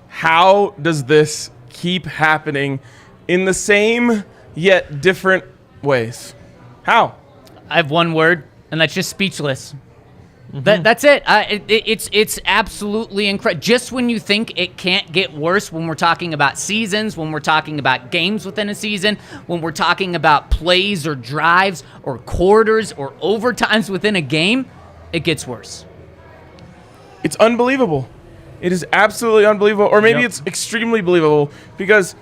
How does this keep happening in the same yet different ways? How? I have one word, and that's just speechless. That's it. It's absolutely incredible. Just when you think it can't get worse, when we're talking about seasons, when we're talking about games within a season, when we're talking about plays or drives or quarters or overtimes within a game, it gets worse. It's unbelievable. It is absolutely unbelievable. Or maybe it's extremely believable, because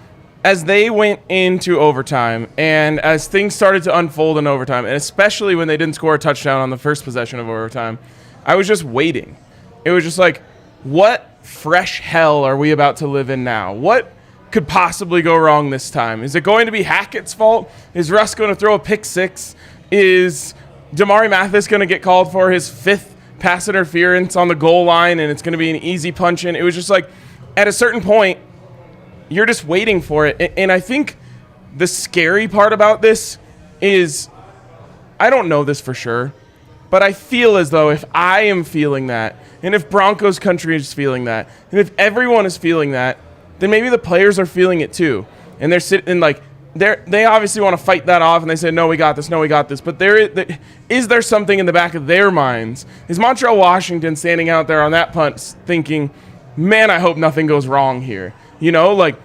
as they went into overtime and as things started to unfold in overtime, and especially when they didn't score a touchdown on the first possession of overtime, I was just waiting. It was just like, what fresh hell are we about to live in now? What could possibly go wrong this time? Is it going to be Hackett's fault? Is Russ going to throw a pick six? Is Damari Mathis going to get called for his 5th pass interference on the goal line, and it's going to be an easy punch in? It was just like, at a certain point, you're just waiting for it. And I think the scary part about this is, I don't know this for sure, but I feel as though if I am feeling that, and if Broncos country is feeling that, and if everyone is feeling that, then maybe the players are feeling it too. And they're sitting like, they obviously want to fight that off, and they say, no, we got this, no, we got this. But is there something in the back of their minds? Is Montreal Washington standing out there on that punt thinking, man, I hope nothing goes wrong here? You know, like,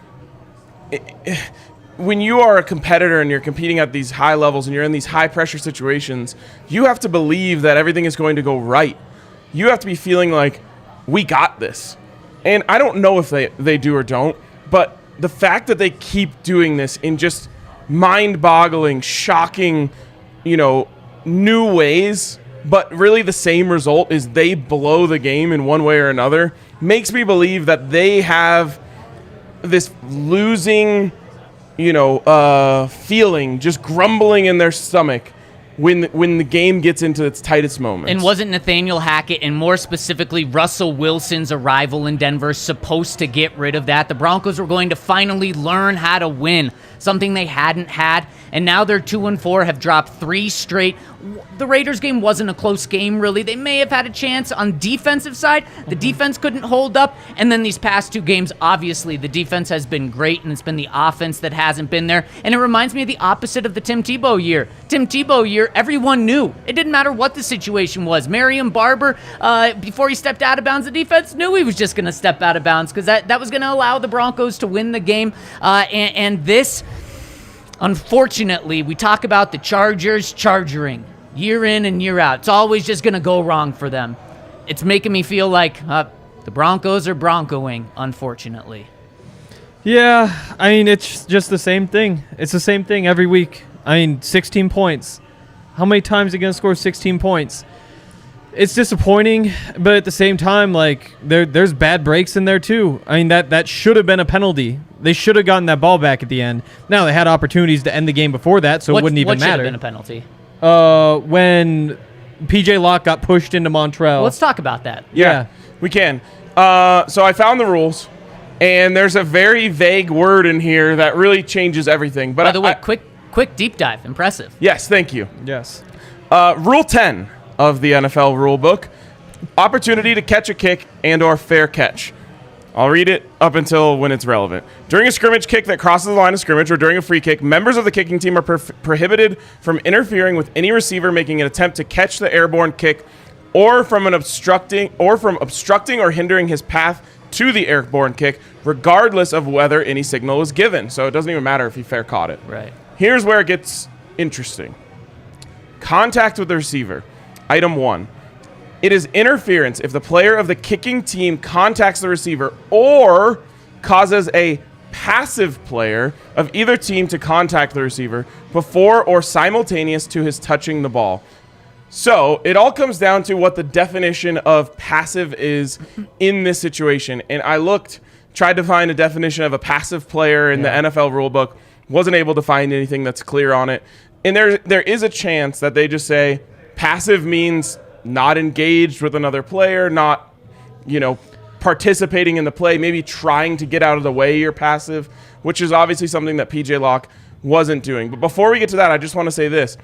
when you are a competitor and you're competing at these high levels and you're in these high pressure situations, you have to believe that everything is going to go right. You have to be feeling like, we got this. And I don't know if they do or don't, but the fact that they keep doing this in just mind-boggling, shocking, new ways, but really the same result is they blow the game in one way or another, makes me believe that they have this losing, feeling, just grumbling in their stomach when the game gets into its tightest moments. And wasn't Nathaniel Hackett, and more specifically Russell Wilson's arrival in Denver, supposed to get rid of that? The Broncos were going to finally learn how to win, something they hadn't had, and now they're 2-4, have dropped 3 straight. The Raiders game wasn't a close game, really. They may have had a chance on defensive side. The defense couldn't hold up, and then these past 2 games, obviously, the defense has been great, and it's been the offense that hasn't been there, and it reminds me of the opposite of the Tim Tebow year. Tim Tebow year, everyone knew. It didn't matter what the situation was. Marion Barber, before he stepped out of bounds, the defense knew he was just going to step out of bounds, because that was going to allow the Broncos to win the game, and this, unfortunately, we talk about the Chargers chargering year in and year out. It's always just going to go wrong for them. It's making me feel like the Broncos are Broncoing, unfortunately. Yeah, I mean, it's just the same thing. It's the same thing every week. I mean, 16 points. How many times are you going to score 16 points? It's disappointing, but at the same time, like, there's bad breaks in there too. I mean, that should have been a penalty. They should have gotten that ball back at the end. Now, they had opportunities to end the game before that, so it wouldn't even matter. What should have been a penalty? When P.J. Locke got pushed into Montreal. Let's talk about that. Yeah. We can. So I found the rules, and there's a very vague word in here that really changes everything. But by the way, quick deep dive. Impressive. Yes, thank you. Yes. Rule 10 of the NFL rule book: opportunity to catch a kick and or fair catch. I'll read it up until when it's relevant. During a scrimmage kick that crosses the line of scrimmage or during a free kick, members of the kicking team are prohibited from interfering with any receiver making an attempt to catch the airborne kick, or from obstructing or hindering his path to the airborne kick, regardless of whether any signal is given. So it doesn't even matter if he fair caught it. Right. Here's where it gets interesting. Contact with the receiver. Item 1. It is interference if the player of the kicking team contacts the receiver or causes a passive player of either team to contact the receiver before or simultaneous to his touching the ball. So it all comes down to what the definition of passive is in this situation. And I tried to find a definition of a passive player in the NFL rulebook, wasn't able to find anything that's clear on it. And there is a chance that they just say passive means not engaged with another player, not, participating in the play, maybe trying to get out of the way you're passive, which is obviously something that P.J. Locke wasn't doing. But before we get to that, I just want to say this.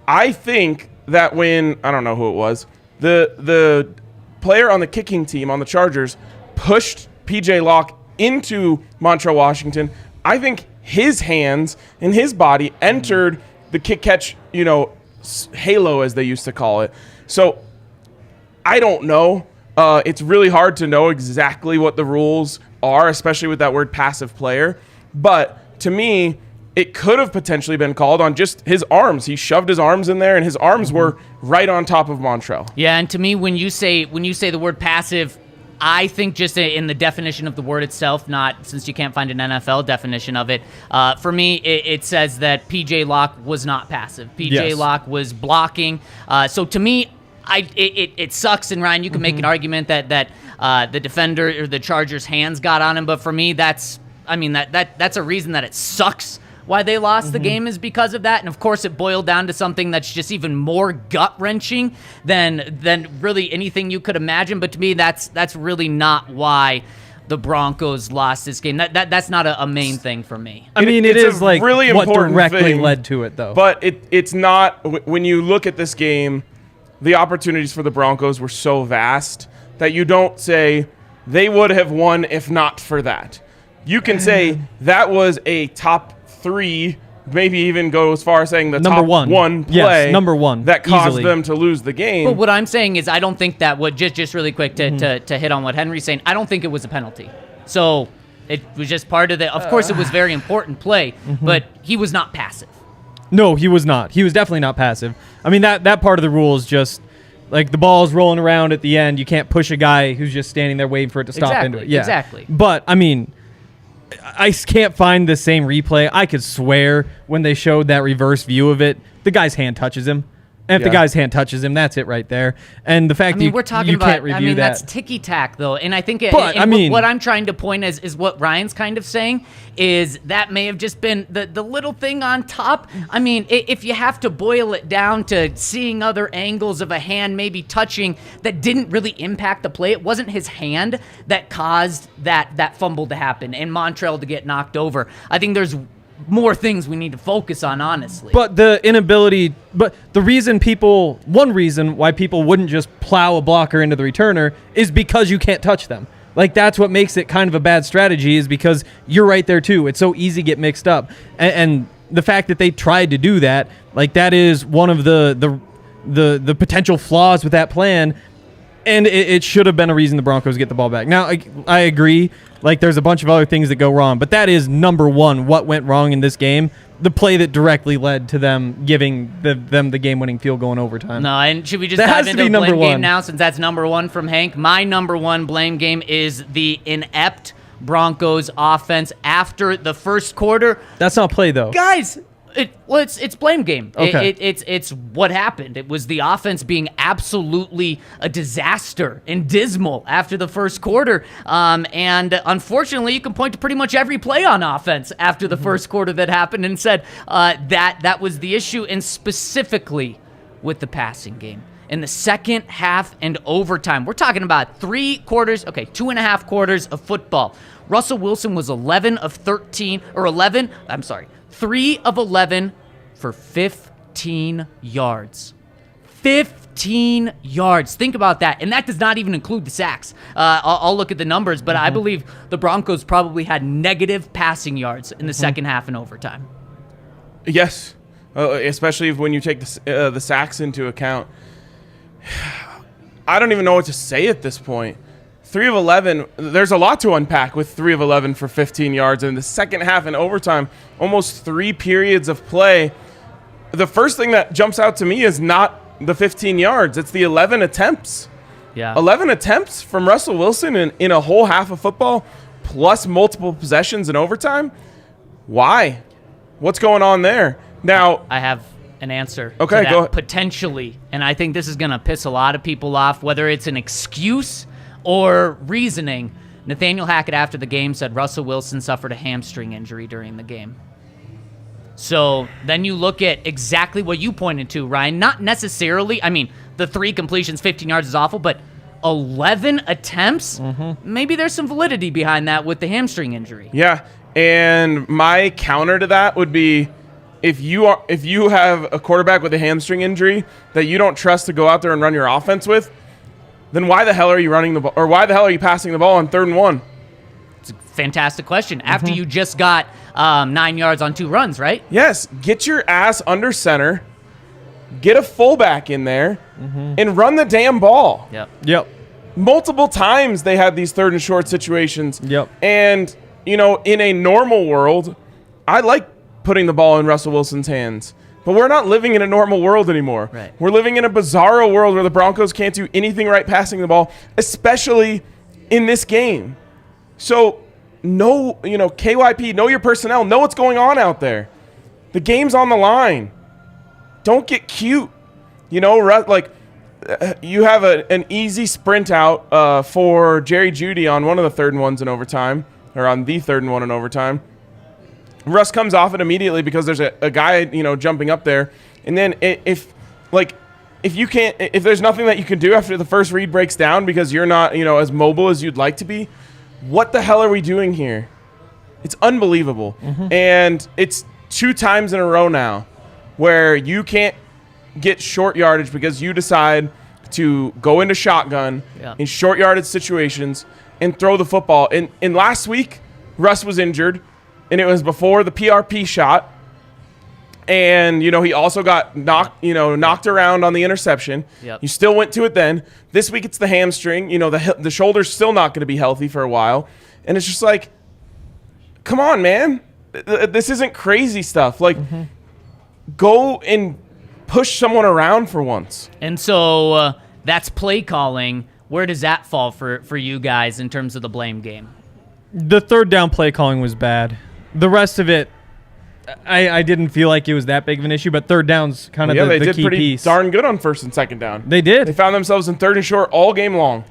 I think that when, I don't know who it was, the player on the kicking team on the Chargers pushed PJ Locke into Montreal Washington. I think his hands and his body entered the kick-catch, halo, as they used to call it. So I don't know. It's really hard to know exactly what the rules are, especially with that word passive player. But to me, it could have potentially been called on just his arms. He shoved his arms in there, and his arms were right on top of Montreal. Yeah, and to me, when you say the word passive, I think just in the definition of the word itself, not since you can't find an NFL definition of it. For me, it says that PJ Locke was not passive. PJ Locke was blocking. So to me, it sucks. And Ryan, you can make an argument that the defender or the Chargers' hands got on him, but for me, that's a reason that it sucks. Why they lost the game is because of that, and of course it boiled down to something that's just even more gut-wrenching than really anything you could imagine. But to me, that's really not why the Broncos lost this game. That's not a main thing for me. I mean, it is like really what important directly thing, led to it, though. But it's not. When you look at this game, the opportunities for the Broncos were so vast that you don't say they would have won if not for that. You can say that was a top 3, maybe even go as far as saying the number top one play yes, number one, that caused easily. them to lose the game. But what I'm saying is I don't think that would, just really quick to hit on what Henry's saying, I don't think it was a penalty. So it was just part of the, of course it was very important play, but he was not passive. No, he was not. He was definitely not passive. I mean, that part of the rule is just like the ball's rolling around at the end. You can't push a guy who's just standing there waiting for it to stop into it. Yeah, exactly. But, I mean, I can't find the same replay. I could swear when they showed that reverse view of it, the guy's hand touches him. And if the guy's hand touches him, that's it right there. And the fact that we're talking you about, can't review that. That's ticky-tack, though. And I think what I'm trying to point is what Ryan's kind of saying is that may have just been the little thing on top. I mean, if you have to boil it down to seeing other angles of a hand maybe touching that didn't really impact the play, it wasn't his hand that caused that fumble to happen and Montreal to get knocked over. I think there's more things we need to focus on, honestly. But the one reason why people wouldn't just plow a blocker into the returner is because you can't touch them. Like, that's what makes it kind of a bad strategy, is because you're right there too. It's so easy to get mixed up. And the fact that they tried to do that, like, that is one of the potential flaws with that plan. And it should have been a reason the Broncos get the ball back. Now, I agree. Like, there's a bunch of other things that go wrong, but that is number one, what went wrong in this game. The play that directly led to them giving them the game-winning field goal in overtime. No, and should we just dive into the blame game now, since that's number one from Hank? My number one blame game is the inept Broncos offense after the first quarter. That's not play, though. Guys, it's blame game. Okay. It's what happened. It was the offense being absolutely a disaster and dismal after the first quarter. And unfortunately, you can point to pretty much every play on offense after the first quarter that happened and said that was the issue, and specifically with the passing game. In the second half and overtime, we're talking about 2.5 quarters of football. Russell Wilson was 3 of 11 for 15 yards. 15 yards. Think about that. And that does not even include the sacks. I'll look at the numbers, but I believe the Broncos probably had negative passing yards in the second half and overtime. Yes, especially when you take the sacks into account. I don't even know what to say at this point. 3 of 11, there's a lot to unpack with 3 of 11 for 15 yards. In the second half and overtime, almost 3 periods of play. The first thing that jumps out to me is not the 15 yards. It's the 11 attempts. Yeah. 11 attempts from Russell Wilson in a whole half of football, plus multiple possessions in overtime. Why? What's going on there? Now, I have an answer. Okay, to that, go ahead. Potentially. And I think this is going to piss a lot of people off, whether it's an excuse or reasoning. Nathaniel Hackett after the game said Russell Wilson suffered a hamstring injury during the game. So then you look at exactly what you pointed to, Ryan. Not necessarily, I mean, the 3 completions, 15 yards is awful, but 11 attempts? Maybe there's some validity behind that with the hamstring injury. Yeah, and my counter to that would be if you have a quarterback with a hamstring injury that you don't trust to go out there and run your offense with, then why the hell are you running the ball, or why the hell are you passing the ball on 3rd and 1? It's a fantastic question. After you just got 9 yards on 2 runs, right? Yes, get your ass under center, get a fullback in there, and run the damn ball. Yep. Multiple times they had these 3rd and short situations. Yep. And, you know, in a normal world, I like putting the ball in Russell Wilson's hands. But we're not living in a normal world anymore. Right. We're living in a bizarro world where the Broncos can't do anything right passing the ball, especially in this game. So, know, you know, KYP, know your personnel, know what's going on out there. The game's on the line. Don't get cute. You know, like, you have an easy sprint out for Jerry Jeudy on one of the 3rd and 1s in overtime, or on the 3rd and 1 in overtime. Russ comes off it immediately because there's a guy, you know, jumping up there. And then if there's nothing that you can do after the first read breaks down because you're not, you know, as mobile as you'd like to be, what the hell are we doing here? It's unbelievable. And it's 2 times in a row now where you can't get short yardage because you decide to go into shotgun in short yardage situations and throw the football. And last week, Russ was injured, and it was before the PRP shot. And, you know, he also got knocked around on the interception. You still went to it then. This week it's the hamstring. You know, the shoulder's still not going to be healthy for a while. And it's just like, come on, man. This isn't crazy stuff. Like, go and push someone around for once. And so that's play calling. Where does that fall for you guys in terms of the blame game? The 3rd down play calling was bad. The rest of it, I didn't feel like it was that big of an issue, but 3rd down's kind of the key piece. They did pretty darn good on 1st and 2nd down. They did. They found themselves in 3rd and short all game long.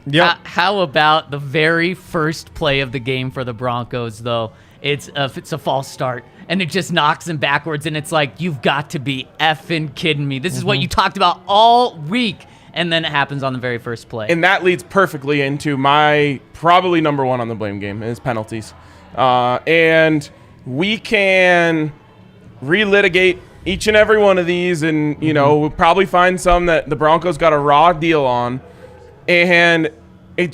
How about the very first play of the game for the Broncos, though? It's a false start, and it just knocks them backwards, and it's like, you've got to be effing kidding me. This is what you talked about all week, and then it happens on the very first play. And that leads perfectly into my probably number 1 on the blame game is penalties. And we can relitigate each and every one of these, and, you know, we'll probably find some that the Broncos got a raw deal on, and it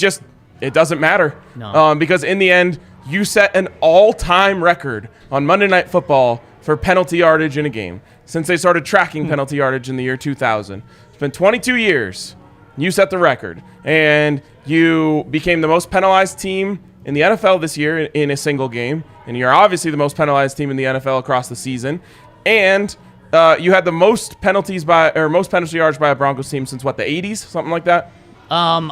doesn't matter. No. Because in the end, you set an all-time record on Monday Night Football for penalty yardage in a game since they started tracking penalty yardage in the year 2000. It's been 22 years. You set the record, and you became the most penalized team in the NFL this year in a single game, and you're obviously the most penalized team in the NFL across the season. And you had the most penalty yards by a Broncos team since what, the 80s, something like that. In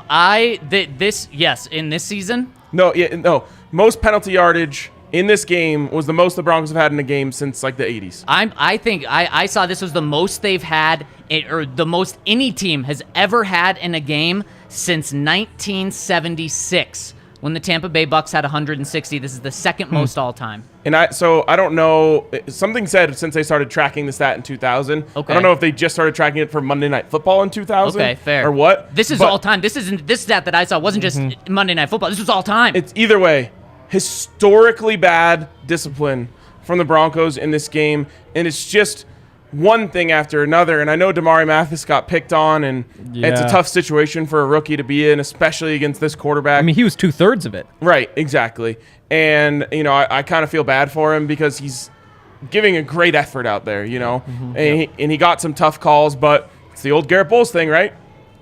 this season. No. Most penalty yardage in this game was the most the Broncos have had in a game since like the 80s. I think I saw this was the most they've had, or the most any team has ever had in a game since 1976. When the Tampa Bay Bucks had 160, this is the 2nd most all time. And I don't know. Something said since they started tracking the stat in 2000. Okay. I don't know if they just started tracking it for Monday Night Football in 2000. Okay, fair. Or what? This is all time. This stat that I saw wasn't just Monday Night Football. This was all time. It's either way. Historically bad discipline from the Broncos in this game, and it's just one thing after another. And I know Damari Mathis got picked on, and it's a tough situation for a rookie to be in, especially against this quarterback. I mean, he was 2/3 of it. Right, exactly. And, you know, I kind of feel bad for him because he's giving a great effort out there, you know. And he got some tough calls, but it's the old Garrett Bowles thing, right?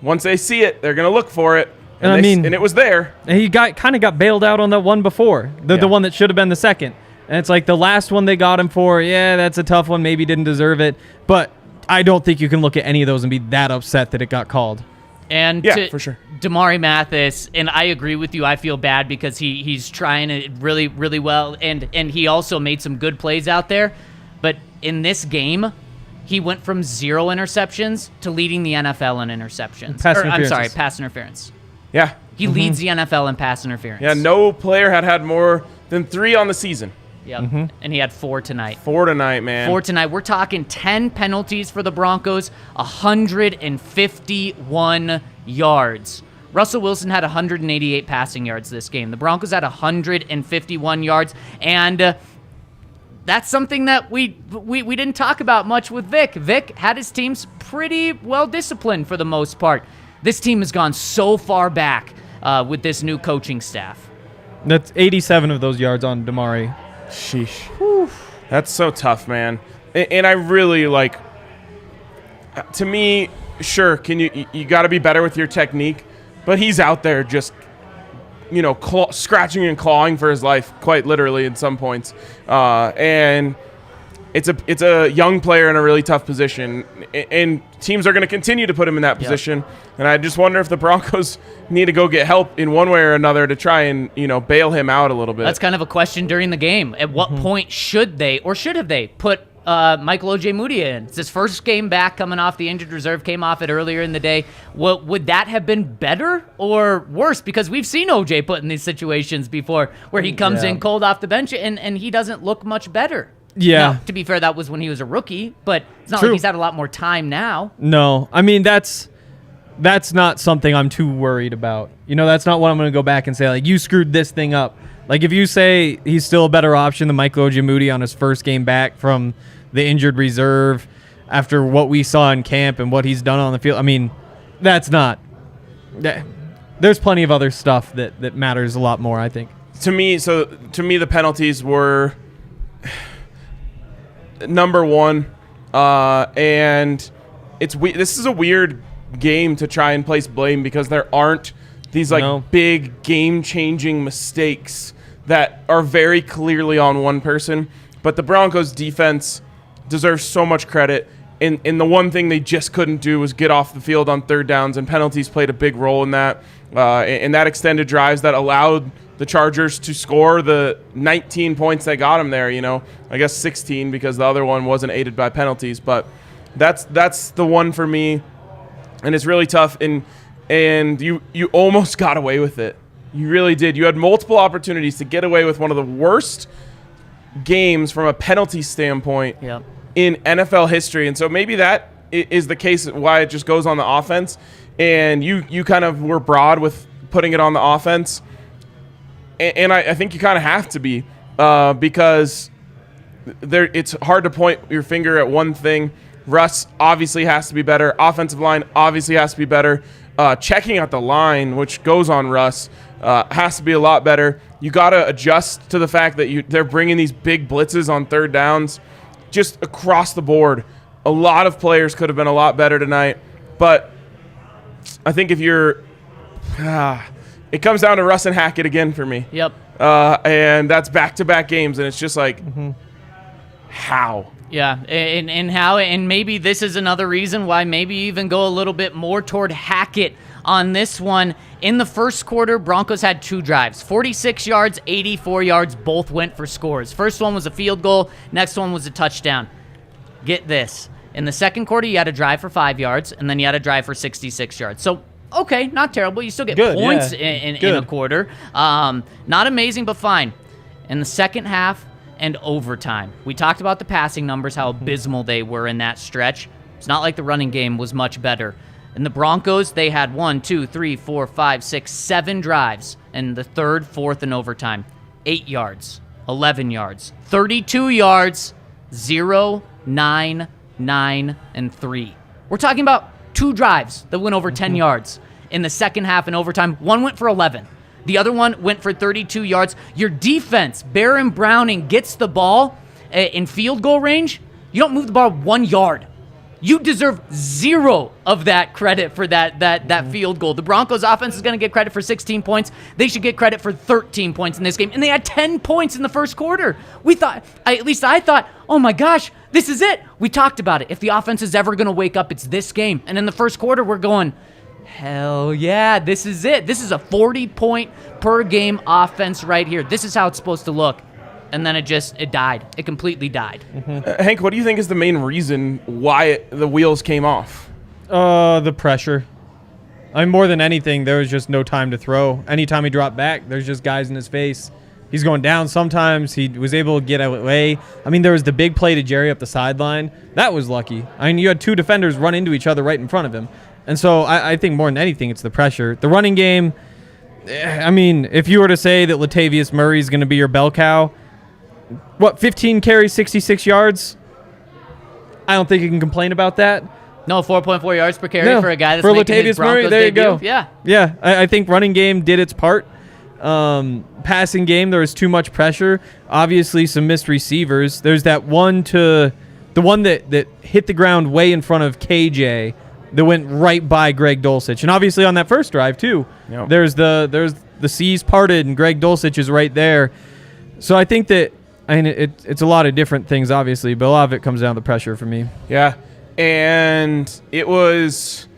Once they see it, they're going to look for it. And it was there. He kind of got bailed out on that one before, the one that should have been the second. And it's like the last one they got him for, that's a tough one, maybe didn't deserve it. But I don't think you can look at any of those and be that upset that it got called. And for sure. Damari Mathis, and I agree with you, I feel bad because he's trying it really, really well, and he also made some good plays out there. But in this game, he went from 0 interceptions to leading the NFL in interceptions. Pass interference. Yeah. He leads the NFL in pass interference. Yeah, no player had more than 3 on the season. Yep. And he had 4 tonight. 4 tonight, man. 4 tonight. We're talking 10 penalties for the Broncos, 151 yards. Russell Wilson had 188 passing yards this game. The Broncos had 151 yards, and that's something that we didn't talk about much with Vic. Vic had his teams pretty well disciplined for the most part. This team has gone so far back with this new coaching staff. That's 87 of those yards on Damari. Sheesh. Whew. That's so tough, man. And I really like. To me, sure, you got to be better with your technique, but he's out there just, scratching and clawing for his life, quite literally in some points. And it's a young player in a really tough position, and teams are going to continue to put him in that position. Yep. And I just wonder if the Broncos need to go get help in one way or another to try and bail him out a little bit. That's kind of a question during the game. At what point should they have they put Michael Ojemudia in? It's his first game back coming off the injured reserve, came off it earlier in the day. Well, would that have been better or worse? Because we've seen OJ put in these situations before where he comes in cold off the bench and he doesn't look much better. Yeah. Now, to be fair, that was when he was a rookie, but it's not like he's had a lot more time now. No. I mean, that's not something I'm too worried about. That's not what I'm going to go back and say, like, you screwed this thing up. Like, if you say he's still a better option than Michael Ojemudia on his first game back from the injured reserve after what we saw in camp and what he's done on the field, I mean, that's not. There's plenty of other stuff that matters a lot more, I think. To me, the penalties were number one, and this is a weird game to try and place blame because there aren't these big game-changing mistakes that are very clearly on one person. But the Broncos defense deserves so much credit. And the one thing they just couldn't do was get off the field on third downs, and penalties played a big role in that. And that extended drives that allowed the Chargers to score the 19 points that got them there. I guess 16 because the other one wasn't aided by penalties. But that's the one for me, and it's really tough. And you almost got away with it. You really did. You had multiple opportunities to get away with one of the worst games from a penalty standpoint in NFL history. And so maybe that is the case why it just goes on the offense. And you kind of were broad with putting it on the offense. And I think you kind of have to be because it's hard to point your finger at one thing. Russ obviously has to be better. Offensive line obviously has to be better. Checking out the line, which goes on Russ, has to be a lot better. You got to adjust to the fact that they're bringing these big blitzes on third downs just across the board. A lot of players could have been a lot better tonight, but I think if you're it comes down to Russ and Hackett again for me. Yep. And that's back-to-back games, and it's just like, how? Yeah, and how, and maybe this is another reason why maybe even go a little bit more toward Hackett on this one. In the first quarter, Broncos had 2 drives, 46 yards, 84 yards, both went for scores. First one was a field goal, next one was a touchdown. Get this. In the second quarter, you had a drive for 5 yards, and then you had a drive for 66 yards. So, okay, not terrible. You still get points in a quarter. Not amazing, but fine. In the second half and overtime, we talked about the passing numbers, how abysmal they were in that stretch. It's not like the running game was much better. And the Broncos, they had 7 drives, and the third, fourth, and overtime. 8 yards, 11 yards, 32 yards, 0, 9, 9, and 3. We're talking about 2 drives that went over 10 yards in the second half and overtime. One went for 11. The other one went for 32 yards. Your defense, Baron Browning, gets the ball in field goal range. You don't move the ball 1 yard. You deserve 0 of that credit for that field goal. The Broncos offense is going to get credit for 16 points. They should get credit for 13 points in this game. And they had 10 points in the first quarter. We thought, at least I thought, oh my gosh, this is it. We talked about it. If the offense is ever going to wake up, it's this game. And in the first quarter, we're going, hell yeah, this is it. This is a 40-point per game offense right here. This is how it's supposed to look. And then it died. It completely died. Hank, what do you think is the main reason why the wheels came off? The pressure. I mean, more than anything, there was just no time to throw. Anytime he dropped back, there's just guys in his face. He's going down. Sometimes he was able to get away. I mean, there was the big play to Jerry up the sideline. That was lucky. I mean, you had 2 defenders run into each other right in front of him. And so I think more than anything, it's the pressure. The running game, I mean, if you were to say that Latavius Murray is going to be your bell cow, 15 carries, 66 yards? I don't think you can complain about that. No, 4.4 yards per carry for a guy that's for making his Latavius Murray. Broncos There you debut. go. Yeah. I think running game did its part. Passing game, there was too much pressure. Obviously, some missed receivers. There's that one the one that hit the ground way in front of KJ that went right by Greg Dulcich. And obviously on that first drive too, there's the seas parted and Greg Dulcich is right there. So I think that it's a lot of different things, obviously, but a lot of it comes down to pressure for me. Yeah. And it was,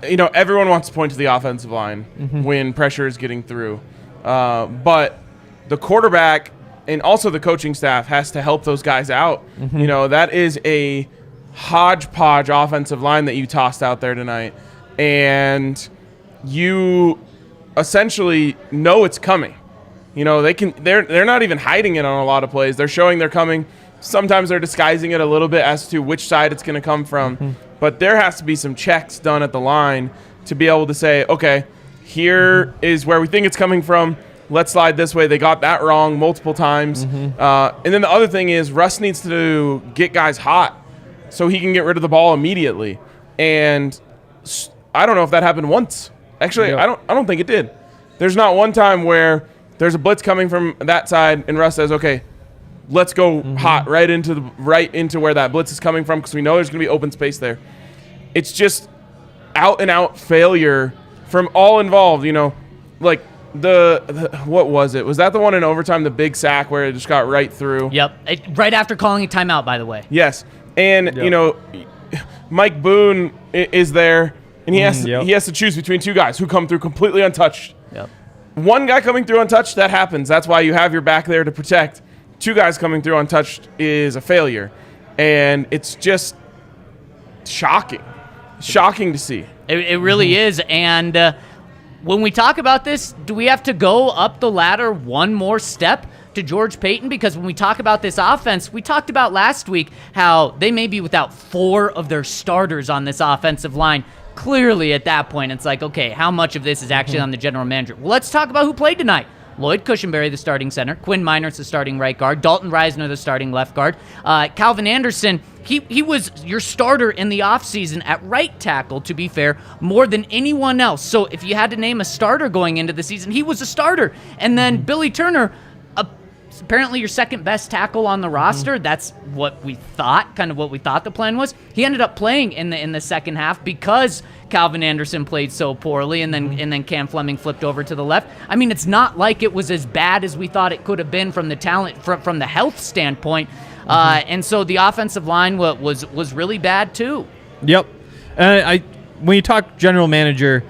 everyone wants to point to the offensive line when pressure is getting through. But the quarterback and also the coaching staff has to help those guys out. That is a hodgepodge offensive line that you tossed out there tonight. And you essentially know it's coming. They're not even hiding it on a lot of plays. They're showing they're coming. Sometimes they're disguising it a little bit as to which side it's going to come from. But there has to be some checks done at the line to be able to say, okay, here is where we think it's coming from. Let's slide this way. They got that wrong multiple times. And then the other thing is Russ needs to get guys hot so he can get rid of the ball immediately. And I don't know if that happened once. Actually, I don't think it did. There's not one time where there's a blitz coming from that side and Russ says, okay, let's go hot right into where that blitz is coming from because we know there's going to be open space there. It's just out and out failure from all involved. Like what was it? Was that the one in overtime, the big sack where it just got right through? Yep. Right after calling a timeout, by the way. Yes. And, Mike Boone is there, and he has to choose between two guys who come through completely untouched. Yep. One guy coming through untouched, that happens. That's why you have your back there to protect. Two guys coming through untouched is a failure. And it's just shocking. Shocking to see. It really is. And when we talk about this, do we have to go up the ladder one more step to George Paton? Because when we talk about this offense, we talked about last week how they may be without 4 of their starters on this offensive line. Clearly, at that point, it's like, okay, how much of this is actually on the general manager? Well, let's talk about who played tonight. Lloyd Cushenberry, the starting center. Quinn Meinerz, the starting right guard. Dalton Reisner, the starting left guard. Calvin Anderson, he was your starter in the offseason at right tackle, to be fair, more than anyone else. So if you had to name a starter going into the season, he was a starter. And then Billy Turner, apparently your second best tackle on the roster. That's what we thought, the plan was. He ended up playing in the second half because Calvin Anderson played so poorly, and then Cam Fleming flipped over to the left. I mean, it's not like it was as bad as we thought it could have been from the talent, from the health standpoint. And so the offensive line was really bad too. Yep. When you talk general manager,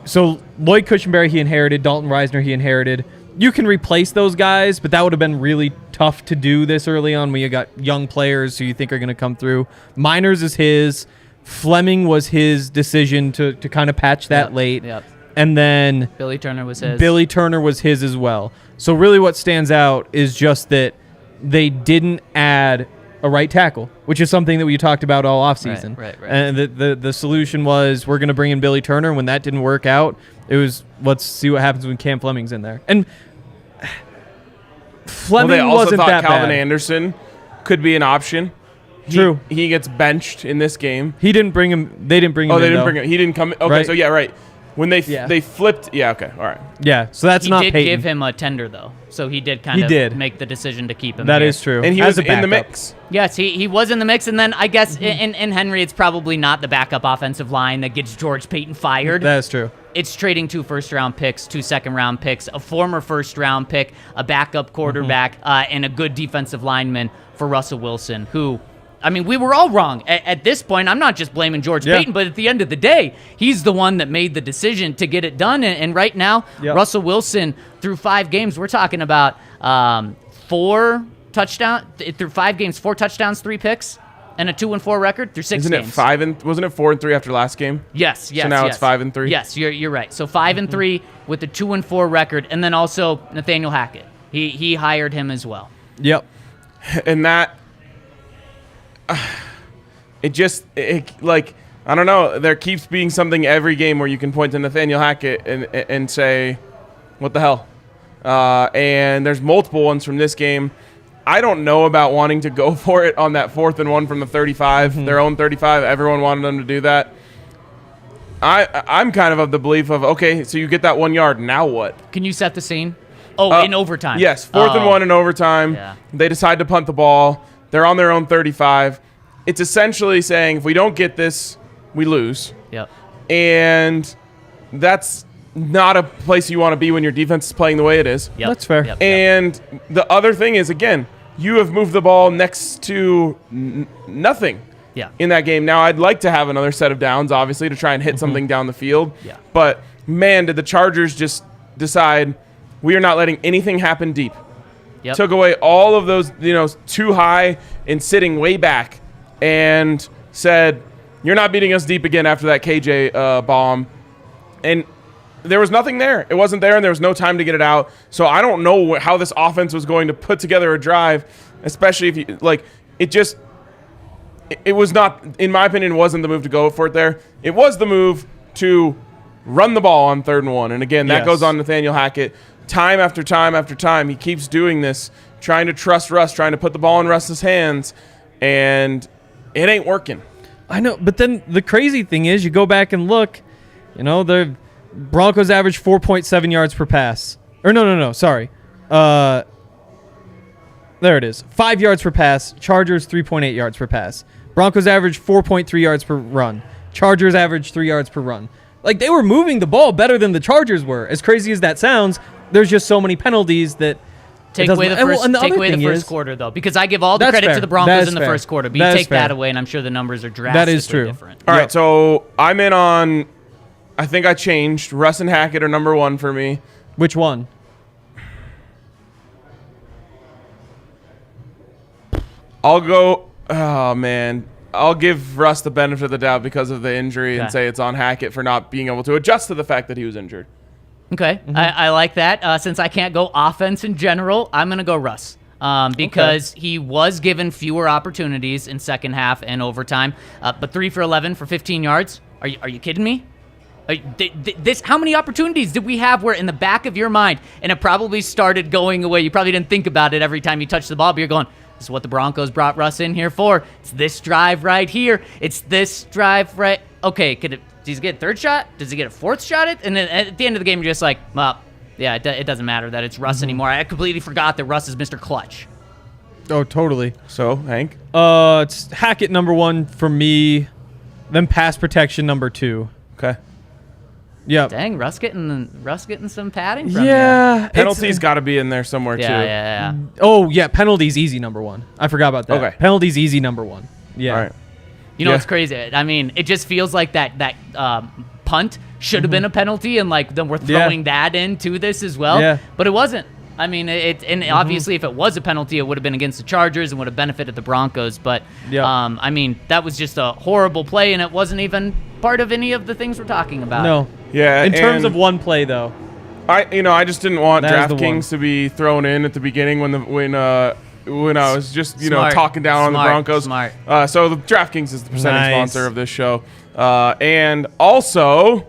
so Lloyd Cushenberry he inherited, Dalton Reisner he inherited. You can replace those guys, but that would have been really tough to do this early on when you got young players who you think are going to come through. Meinerz is his. Fleming was his decision to kind of patch that late. Yep. And then Billy Turner was his. Billy Turner was his as well. So really what stands out is just that they didn't add a right tackle, which is something that we talked about all offseason. Right. And the solution was we're going to bring in Billy Turner. When that didn't work out, it was let's see what happens when Cam Fleming's in there. And Fleming they also wasn't thought that Calvin bad. Anderson could be an option. True. He gets benched in this game. He didn't bring him. They didn't bring him. Oh, they in, didn't though. bring him. He didn't come. Okay, Right. so yeah, right. When they flipped. Yeah, okay, all right. Yeah, so that's He not did Peyton. give him a tender, though. So he did kind He of did. make the decision to keep him That here. is true. And he As was a in the backup. mix. Yes, he was in the mix. And then I guess in Henry, it's probably not the backup offensive line that gets George Paton fired. That is true. It's trading 2 first-round picks, 2 second-round picks, a former first-round pick, a backup quarterback, and a good defensive lineman for Russell Wilson, who, I mean, we were all wrong. At this point, I'm not just blaming George Paton, but at the end of the day, he's the one that made the decision to get it done. And right now, Russell Wilson, through 5 games, we're talking about 4 touchdowns, through 5 games, 4 touchdowns, 3 picks, and a 2-4 record through 6 games. Wasn't it 4-3 after last game? Yes. So now it's 5-3? Yes, you're right. So 5-3 with a 2-4 record, and then also Nathaniel Hackett. He hired him as well. Yep. And that, like, I don't know, there keeps being something every game where you can point to Nathaniel Hackett and say, what the hell? And there's multiple ones from this game. I don't know about wanting to go for it on that 4th and 1 from the 35, their own 35. Everyone wanted them to do that. I'm kind of the belief of, okay, so you get that 1 yard, now what? Can you set the scene? Oh, in overtime. Yes, 4th and 1 in overtime. Yeah. They decide to punt the ball. They're on their own 35. It's essentially saying, if we don't get this, we lose. Yep. And that's not a place you want to be when your defense is playing the way it is. Yep. That's fair. Yep. And the other thing is, again, you have moved the ball next to nothing Yeah. in that game. Now, I'd like to have another set of downs, obviously, to try and hit something down the field. Yeah. But, man, did the Chargers just decide we are not letting anything happen deep. Yep. Took away all of those, too high and sitting way back and said, you're not beating us deep again after that KJ bomb. And there was nothing there. It wasn't there, and there was no time to get it out. So I don't know how this offense was going to put together a drive, especially if you, it was not, in my opinion, wasn't the move to go for it there. It was the move to run the ball on 3rd and 1. And again, that goes on Nathaniel Hackett. Time after time after time, he keeps doing this, trying to trust Russ, trying to put the ball in Russ's hands, and it ain't working. I know, but then the crazy thing is, you go back and look, the Broncos average 4.7 yards per pass. Or no, sorry. There it is. 5 yards per pass. Chargers 3.8 yards per pass. Broncos average 4.3 yards per run. Chargers average 3 yards per run. Like, they were moving the ball better than the Chargers were. As crazy as that sounds, there's just so many penalties that Take away the first quarter, though, because I give all the credit to the Broncos in the first quarter. But you take that away, and I'm sure the numbers are drastically different. All right, so I'm in on, I think I changed. Russ and Hackett are number 1 for me. Which one? I'll go, oh, man. I'll give Russ the benefit of the doubt because of the injury and say it's on Hackett for not being able to adjust to the fact that he was injured. Okay, I like that. Since I can't go offense in general, I'm going to go Russ because he was given fewer opportunities in second half and overtime, but 3 for 11 for 15 yards. Are you kidding me? How many opportunities did we have where in the back of your mind, and it probably started going away, you probably didn't think about it every time you touched the ball, but you're going, this is what the Broncos brought Russ in here for. It's this drive right here. It's this drive right. Okay, does he get a third shot? Does he get a fourth shot? And then at the end of the game, you're just like, well, yeah, it doesn't matter that it's Russ anymore. I completely forgot that Russ is Mr. Clutch. Oh, totally. So, Hank? It's Hackett number 1 for me, then pass protection number 2. Okay. Yeah. Dang, Russ getting some padding from you. Penalties got to be in there somewhere, too. Yeah. Oh, yeah, penalties easy number 1. I forgot about that. Okay. Penalties easy number 1. Yeah. All right. You know, it's crazy. I mean, it just feels like that punt should have been a penalty, and then we're throwing that into this as well. Yeah. But it wasn't. I mean, obviously, if it was a penalty, it would have been against the Chargers and would have benefited the Broncos. But I mean, that was just a horrible play, and it wasn't even part of any of the things we're talking about. No. Yeah. In terms of one play, though, I just didn't want That is the DraftKings to be thrown in at the beginning when I was just talking down on the Broncos. Smart. So the DraftKings is the presenting Nice. sponsor of this show, and also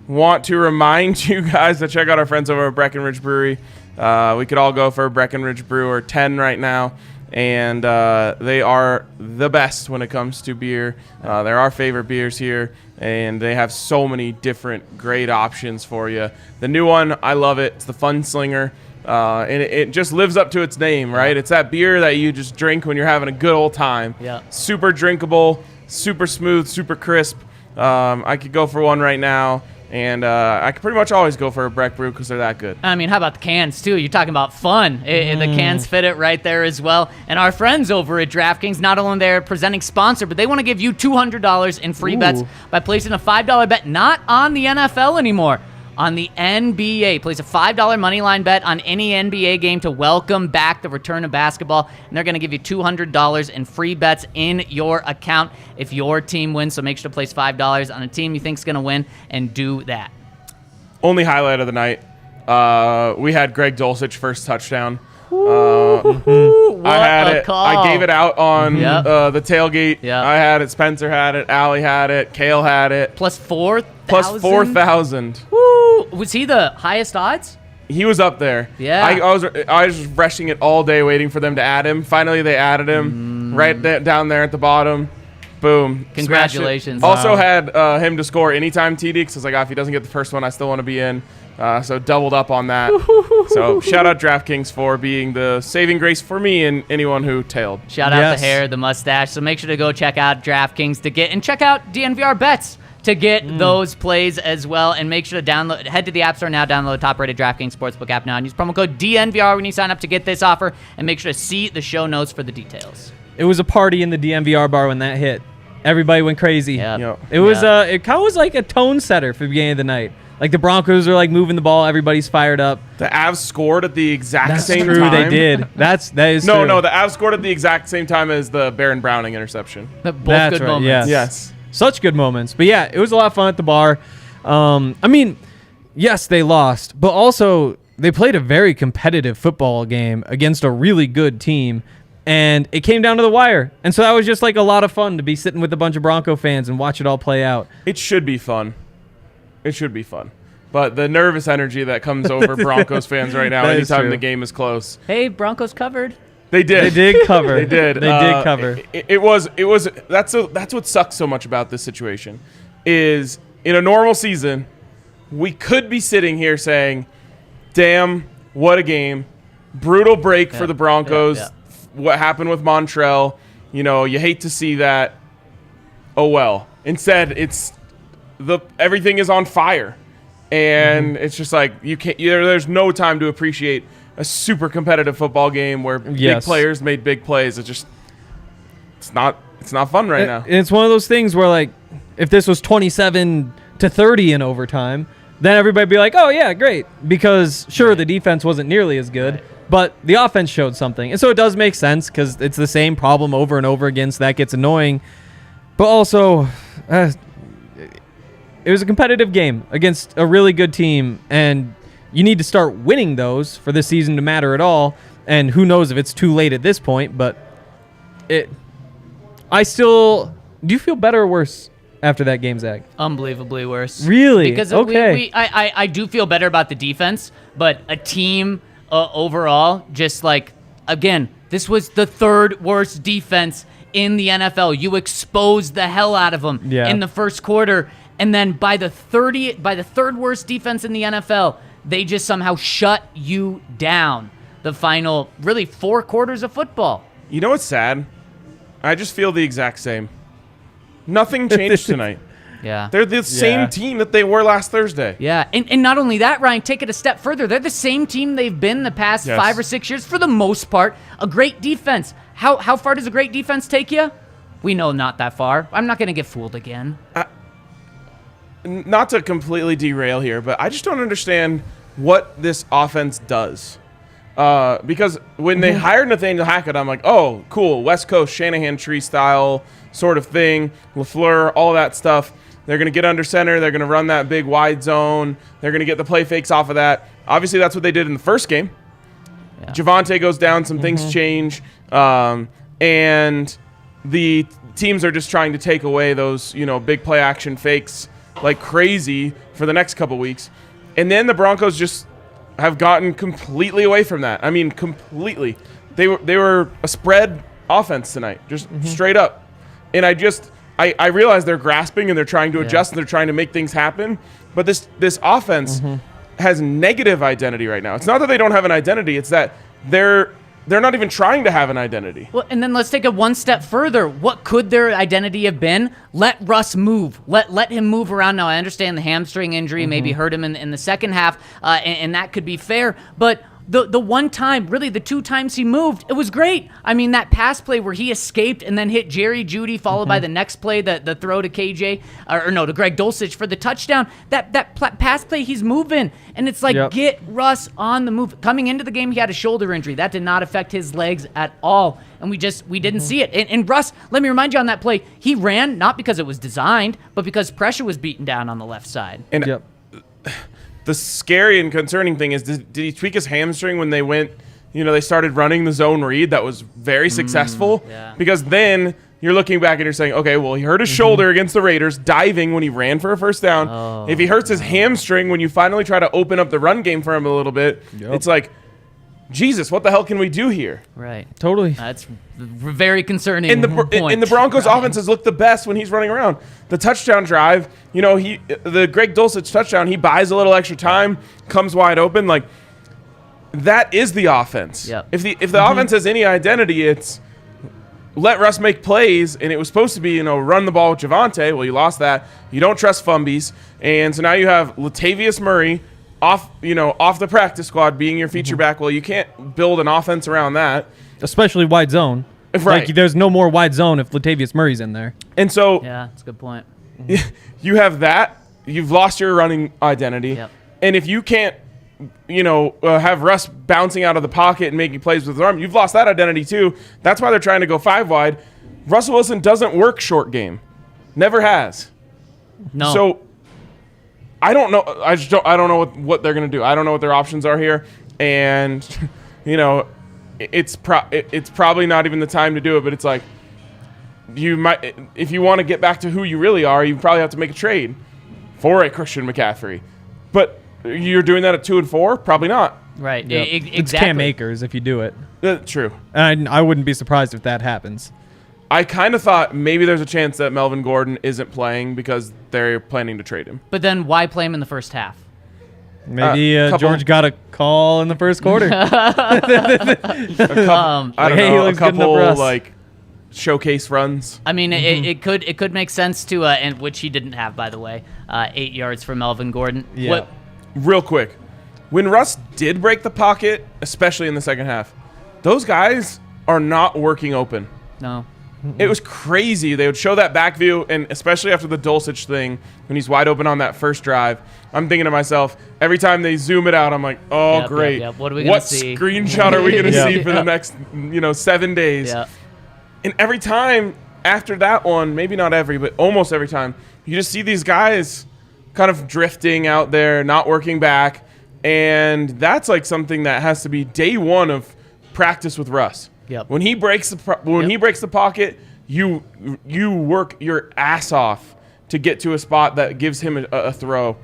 want to remind you guys to check out our friends over at Breckenridge Brewery. We could all go for a Breckenridge Brewer 10 right now, and they are the best when it comes to beer. They're our favorite beers here, and they have so many different great options for you. The new one, I love it. It's the Fun Slinger. And it just lives up to its name, right? It's that beer that you just drink when you're having a good old time. Yeah. Super drinkable, super smooth, super crisp. I could go for one right now, and I could pretty much always go for a Breck Brew because they're that good. I mean, how about the cans, too? You're talking about fun. The cans fit it right there as well. And our friends over at DraftKings, not only they're presenting sponsor, but they want to give you $200 in free bets by placing a $5 bet, not on the NFL anymore, on the NBA. Place a $5 moneyline bet on any NBA game to welcome back the return of basketball, and they're going to give you $200 in free bets in your account if your team wins. So make sure to place $5 on a team you think is going to win, and do that. Only highlight of the night, we had Greg Dulcich first touchdown. What I had a it. call. I gave it out on the tailgate. Yeah. I had it. Spencer had it. Allie had it. Kale had it. Plus 4,000? Plus 4,000. Woo! Was he the highest odds? He was up there. Yeah. I was rushing it all day waiting for them to add him. Finally, they added him down there at the bottom. Boom. Congratulations. Also had him to score anytime TD because I was like, if he doesn't get the first one, I still want to be in. So doubled up on that. So shout out DraftKings for being the saving grace for me and anyone who tailed. Shout out the hair, the mustache. So make sure to go check out DraftKings and check out DNVR Bets to get those plays as well. And make sure to head to the App Store now, download the top-rated DraftKings Sportsbook app now, and use promo code DNVR when you sign up to get this offer. And make sure to see the show notes for the details. It was a party in the DNVR bar when that hit. Everybody went crazy. Yep. It was it kind of was like a tone setter for the beginning of the night. Like the Broncos are like moving the ball, everybody's fired up. The Avs scored at the exact same true, time. They did. That is no, true. no. The Avs scored at the exact same time as the Baron Browning interception. Both good moments. Yes. Such good moments. But yeah, it was a lot of fun at the bar. I mean, yes, they lost, but also they played a very competitive football game against a really good team. And it came down to the wire. And so that was just like a lot of fun to be sitting with a bunch of Bronco fans and watch it all play out. It should be fun. It should be fun. But the nervous energy that comes over Broncos fans right now anytime the game is close. Hey, Broncos covered. They did. They did cover. They did. They did cover. That's what sucks so much about this situation is in a normal season, we could be sitting here saying, damn, what a game. Brutal break for the Broncos. Yeah. What happened with Montrell, you hate to see that. Oh well. Instead, everything is on fire, and it's just like you can't. There's no time to appreciate a super competitive football game where big players made big plays. It's not fun right now. It's one of those things where like if this was 27-30 in overtime, then everybody'd be like, oh yeah, great, because sure the defense wasn't nearly as good. Right. But the offense showed something. And so it does make sense because it's the same problem over and over again, so that gets annoying. But also, it was a competitive game against a really good team, and you need to start winning those for this season to matter at all. And who knows if it's too late at this point, but do you feel better or worse after that game, Zach? Unbelievably worse. Really? Because okay. I do feel better about the defense, but a team... overall, just like, again, this was the third worst defense in the NFL. You exposed the hell out of them in the first quarter, and then by the third worst defense in the NFL, they just somehow shut you down the final, really, 4 quarters of football. You know what's sad? I just feel the exact same. Nothing changed tonight. Yeah. They're the same team that they were last Thursday. Yeah, and not only that, Ryan, take it a step further. They're the same team they've been the past 5 or 6 years for the most part. A great defense. How far does a great defense take you? We know not that far. I'm not going to get fooled again. Not to completely derail here, but I just don't understand what this offense does. Because when they hired Nathaniel Hackett, I'm like, oh, cool, West Coast, Shanahan tree style sort of thing, LaFleur, all that stuff. They're going to get under center. They're going to run that big wide zone. They're going to get the play fakes off of that. Obviously, that's what they did in the first game. Yeah. Javonte goes down. Some things change. And the teams are just trying to take away those, big play action fakes like crazy for the next couple weeks. And then the Broncos just have gotten completely away from that. I mean, completely. They were a spread offense tonight, just straight up. And I realize they're grasping and they're trying to adjust and they're trying to make things happen. But this offense has negative identity right now. It's not that they don't have an identity. It's that they're not even trying to have an identity. Well, and then let's take it one step further. What could their identity have been? Let Russ move. Let him move around. Now, I understand the hamstring injury maybe hurt him in the second half, and that could be fair. But the one time, really the 2 times he moved, it was great. I mean, that pass play where he escaped and then hit Jerry Jeudy, followed by the next play, the throw to KJ, to Greg Dulcich for the touchdown. That pass play, he's moving, and it's like, get Russ on the move. Coming into the game, he had a shoulder injury. That did not affect his legs at all, and we didn't see it. And Russ, let me remind you on that play, he ran not because it was designed, but because pressure was beaten down on the left side. And the scary and concerning thing is, did he tweak his hamstring when they went, they started running the zone read that was very successful? Yeah. Because then you're looking back and you're saying, okay, well, he hurt his shoulder against the Raiders, diving when he ran for a first down. If he hurts his hamstring when you finally try to open up the run game for him a little bit, it's like, Jesus, what the hell can we do here? Right. Totally. That's very concerning. And the Broncos' offenses look the best when he's running around. The touchdown drive, the Greg Dulcich touchdown, he buys a little extra time, comes wide open. Like, that is the offense. Yep. If the offense has any identity, it's let Russ make plays, and it was supposed to be, run the ball with Javonte. Well, you lost that. You don't trust Fumbies. And so now you have Latavius Murray off the practice squad being your feature back. Well, you can't build an offense around that. Especially wide zone. Right. Like, there's no more wide zone if Latavius Murray's in there. And so yeah, that's a good point. you have that. You've lost your running identity. Yep. And if you can't, have Russ bouncing out of the pocket and making plays with his arm, you've lost that identity too. That's why they're trying to go 5 wide. Russell Wilson doesn't work short game. Never has. No. So I don't know. I don't know what they're going to do. I don't know what their options are here. And, it's probably not even the time to do it, but it's like, you might, if you want to get back to who you really are, you probably have to make a trade for a Christian McCaffrey. But you're doing that at 2 and 4? Probably not. Right. Yep. Exactly. It's Cam Akers if you do it. True. And I wouldn't be surprised if that happens. I kind of thought maybe there's a chance that Melvin Gordon isn't playing because they're planning to trade him. But then why play him in the first half? Maybe George got a call in the first quarter. I don't know, a couple like showcase runs. I mean, it could make sense to and which he didn't have, by the way, 8 yards for Melvin Gordon. Yeah. Real quick, when Russ did break the pocket, especially in the second half, those guys are not working open. No. It was crazy. They would show that back view, and especially after the Dulcich thing, when he's wide open on that first drive, I'm thinking to myself, every time they zoom it out, I'm like, oh, great. Yep. What are we going to see? What screenshot are we going to see for the next 7 days? Yeah. And every time after that one, maybe not every, but almost every time, you just see these guys kind of drifting out there, not working back, and that's like something that has to be day one of practice with Russ. Yep. When he breaks the pocket, you work your ass off to get to a spot that gives him a throw.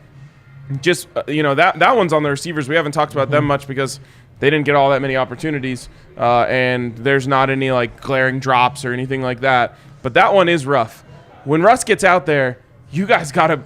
Just that one's on the receivers. We haven't talked about them much because they didn't get all that many opportunities, and there's not any like glaring drops or anything like that. But that one is rough. When Russ gets out there, you guys gotta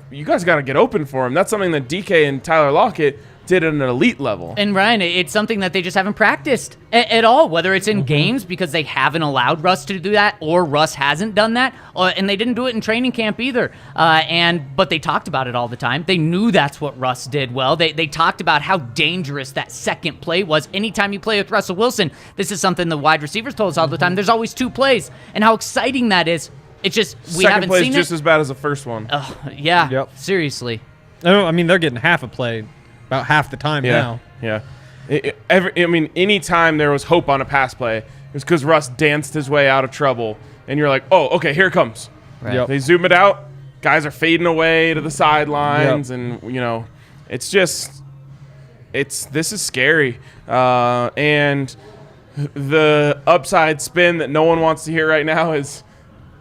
get open for him. That's something that DK and Tyler Lockett did at an elite level. And Ryan, it's something that they just haven't practiced at all, whether it's in games because they haven't allowed Russ to do that or Russ hasn't done that, and they didn't do it in training camp either. But they talked about it all the time. They knew that's what Russ did well. They talked about how dangerous that second play was. Anytime you play with Russell Wilson, this is something the wide receivers told us all the time. There's always 2 plays, and how exciting that is. It's just we Second haven't play seen is just it. as bad as the first one. Yeah, Yep. seriously. I mean, they're getting half a play about half the time now. Yeah. Any time there was hope on a pass play, it was because Russ danced his way out of trouble, and you're like, oh, okay, here it comes. Right. Yep. They zoom it out, guys are fading away to the sidelines, and it's just, this is scary. And the upside spin that no one wants to hear right now is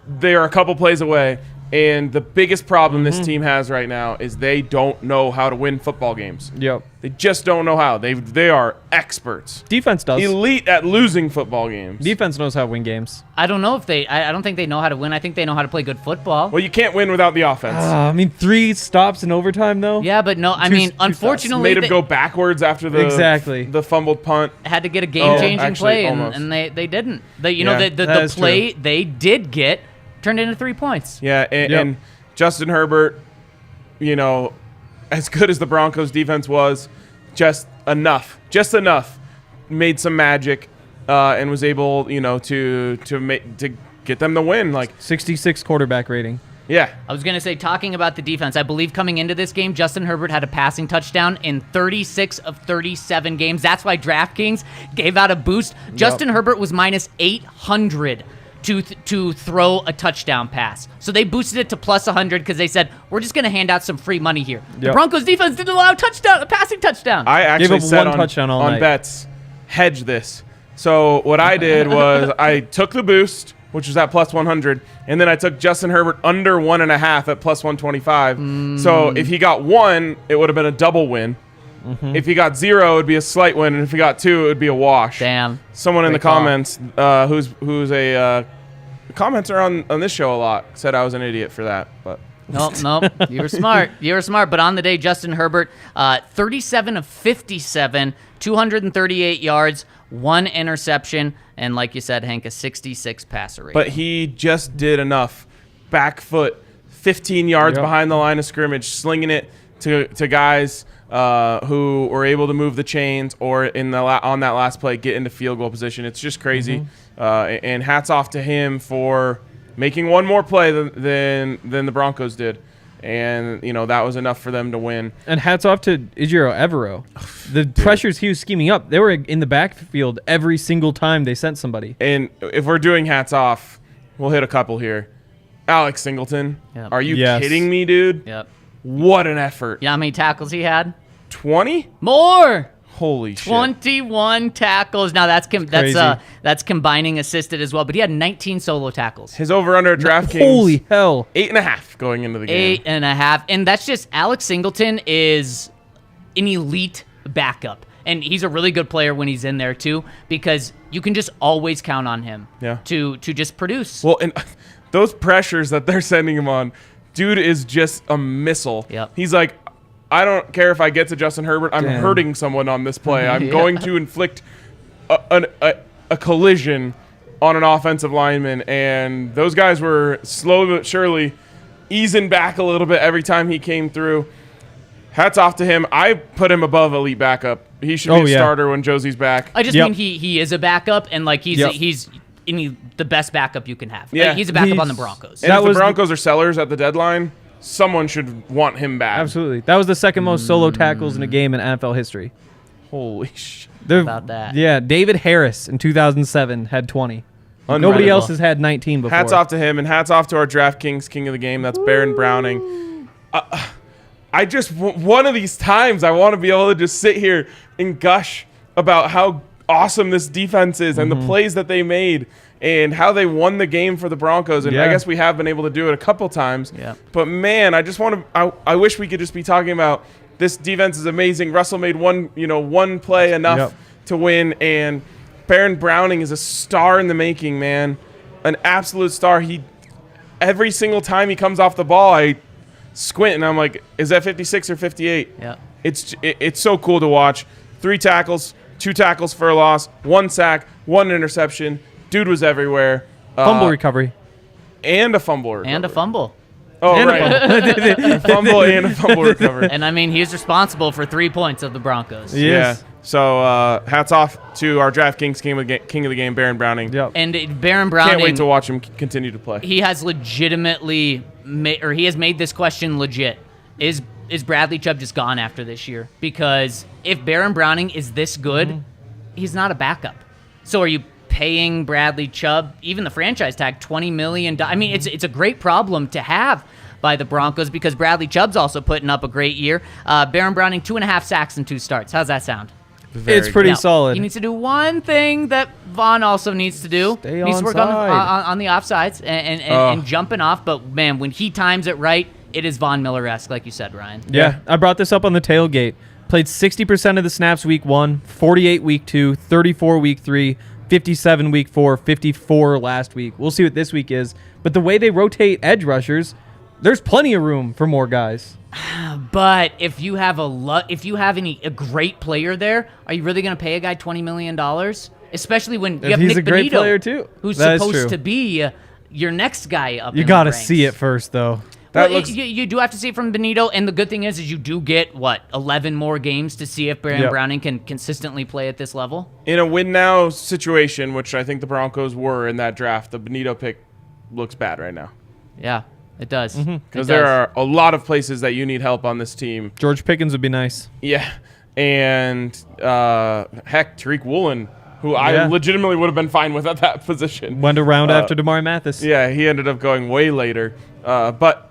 they are a couple plays away. And the biggest problem this team has right now is they don't know how to win football games. Yep. They just don't know how. They are experts. Defense does. Elite at losing football games. Defense knows how to win games. I don't know if I don't think they know how to win. I think they know how to play good football. Well, you can't win without the offense. 3 stops in overtime, though. Yeah, but no, Two unfortunately, Made him go backwards after the fumbled punt. had to get a game-changing play, almost. and they didn't. The that is play they did get turned into 3 points. Yeah, and Justin Herbert, as good as the Broncos defense was, just enough, made some magic, and was able, to get them the win. Like 66 quarterback rating. Yeah. I was going to say, talking about the defense, I believe coming into this game, Justin Herbert had a passing touchdown in 36 of 37 games. That's why DraftKings gave out a boost. Yep. Justin Herbert was minus 800 to throw a touchdown pass. So they boosted it to plus 100 because they said, we're just going to hand out some free money here. Yep. The Broncos defense didn't allow a passing touchdown. I actually said on night. bets, hedge this. So what I did was I took the boost which was at plus 100, and then I took Justin Herbert under 1.5 at plus 125. So if he got 1, it would have been a double win. If he got 0, it would be a slight win, and if he got 2, it would be a wash. Damn. Someone in the Great call. comments, who's a commenter on this show a lot, said I was an idiot for that, but. Nope. You were smart. But on the day, Justin Herbert, 37 of 57, 238 yards, 1 interception, and like you said, Hank, a 66 passer rate. But he just did enough. Back foot, 15 yards behind the line of scrimmage, slinging it to guys who were able to move the chains or on that last play get into field goal position. It's just crazy. And hats off to him for making one more play than the Broncos did. And, that was enough for them to win. And hats off to Ejiro Evero. The pressures he was scheming up, they were in the backfield every single time they sent somebody. And if we're doing hats off, we'll hit a couple here. Alex Singleton. Yep. Are you kidding me, dude? Yep. What an effort. You know how many tackles he had? 20? More! Holy shit. 21 tackles. Now that's crazy. That's combining assisted as well, but he had 19 solo tackles. His over-under at DraftKings. Holy hell. 8.5 going into the game. 8.5. And that's just Alex Singleton is an elite backup. And he's a really good player when he's in there too, because you can just always count on him to just produce. Well, and those pressures that they're sending him on, dude is just a missile. Yep. He's like, I don't care if I get to Justin Herbert. I'm hurting someone on this play. I'm going to inflict a collision on an offensive lineman. And those guys were slow but surely easing back a little bit every time he came through. Hats off to him. I put him above elite backup. He should be a starter when Josie's back. I just mean he is a backup, and like he's the best backup you can have. Yeah. Like, he's a backup on the Broncos. And if the Broncos are sellers at the deadline, someone should want him back. Absolutely. That was the second most solo tackles in a game in NFL history. Holy shit. About that. Yeah, David Harris in 2007 had 20. Nobody else has had 19 before. Hats off to him, and hats off to our DraftKings king of the game. That's Baron Browning. I just, one of these times, I want to be able to just sit here and gush about how awesome this defense is and the plays that they made and how they won the game for the Broncos. And I guess we have been able to do it a couple times. Yeah. But, man, I just want to – I wish we could just be talking about this defense is amazing. Russell made one play enough to win, and Baron Browning is a star in the making, man, an absolute star. Every single time he comes off the ball, I squint, and I'm like, is that 56 or 58? Yeah. It's so cool to watch. 3 tackles, 2 tackles for a loss, 1 sack, 1 interception. Dude was everywhere. Fumble recovery. And a fumble recovery. And a fumble. Oh, right. A fumble and a fumble recovery. And, I mean, he's responsible for 3 points of the Broncos. Yeah. So, hats off to our DraftKings king of the game, Baron Browning. Yep. And Baron Browning... Can't wait to watch him continue to play. He has legitimately... he has made this question legit. Is Bradley Chubb just gone after this year? Because if Baron Browning is this good, he's not a backup. So are you paying Bradley Chubb, even the franchise tag, $20 million? I mean, it's a great problem to have by the Broncos because Bradley Chubb's also putting up a great year. Baron Browning, 2.5 sacks and 2 starts. How's that sound? It's pretty solid. He needs to do one thing that Vaughn also needs to do. Stay he needs to work on the offsides and jumping off. But, man, when he times it right, it is Von Miller-esque, like you said, Ryan. Yeah, I brought this up on the tailgate. Played 60% of the snaps week 1, 48 week 2, 34 week 3, 57 week 4, 54 last week. We'll see what this week is. But the way they rotate edge rushers, there's plenty of room for more guys. But if you have a great player there, are you really going to pay a guy $20 million? Especially when you have he's Nick a great Benito, player too. Who's That is supposed true. to be your next guy up. You got to see it first, though. You do have to see it from Benito, and the good thing is you do get, 11 more games to see if Baron Browning can consistently play at this level? In a win-now situation, which I think the Broncos were in that draft, the Benito pick looks bad right now. Yeah, it does. Because there are a lot of places that you need help on this team. George Pickens would be nice. Yeah, and heck, Tariq Woolen, who I legitimately would have been fine with at that position. Went around after Damari Mathis. Yeah, he ended up going way later. But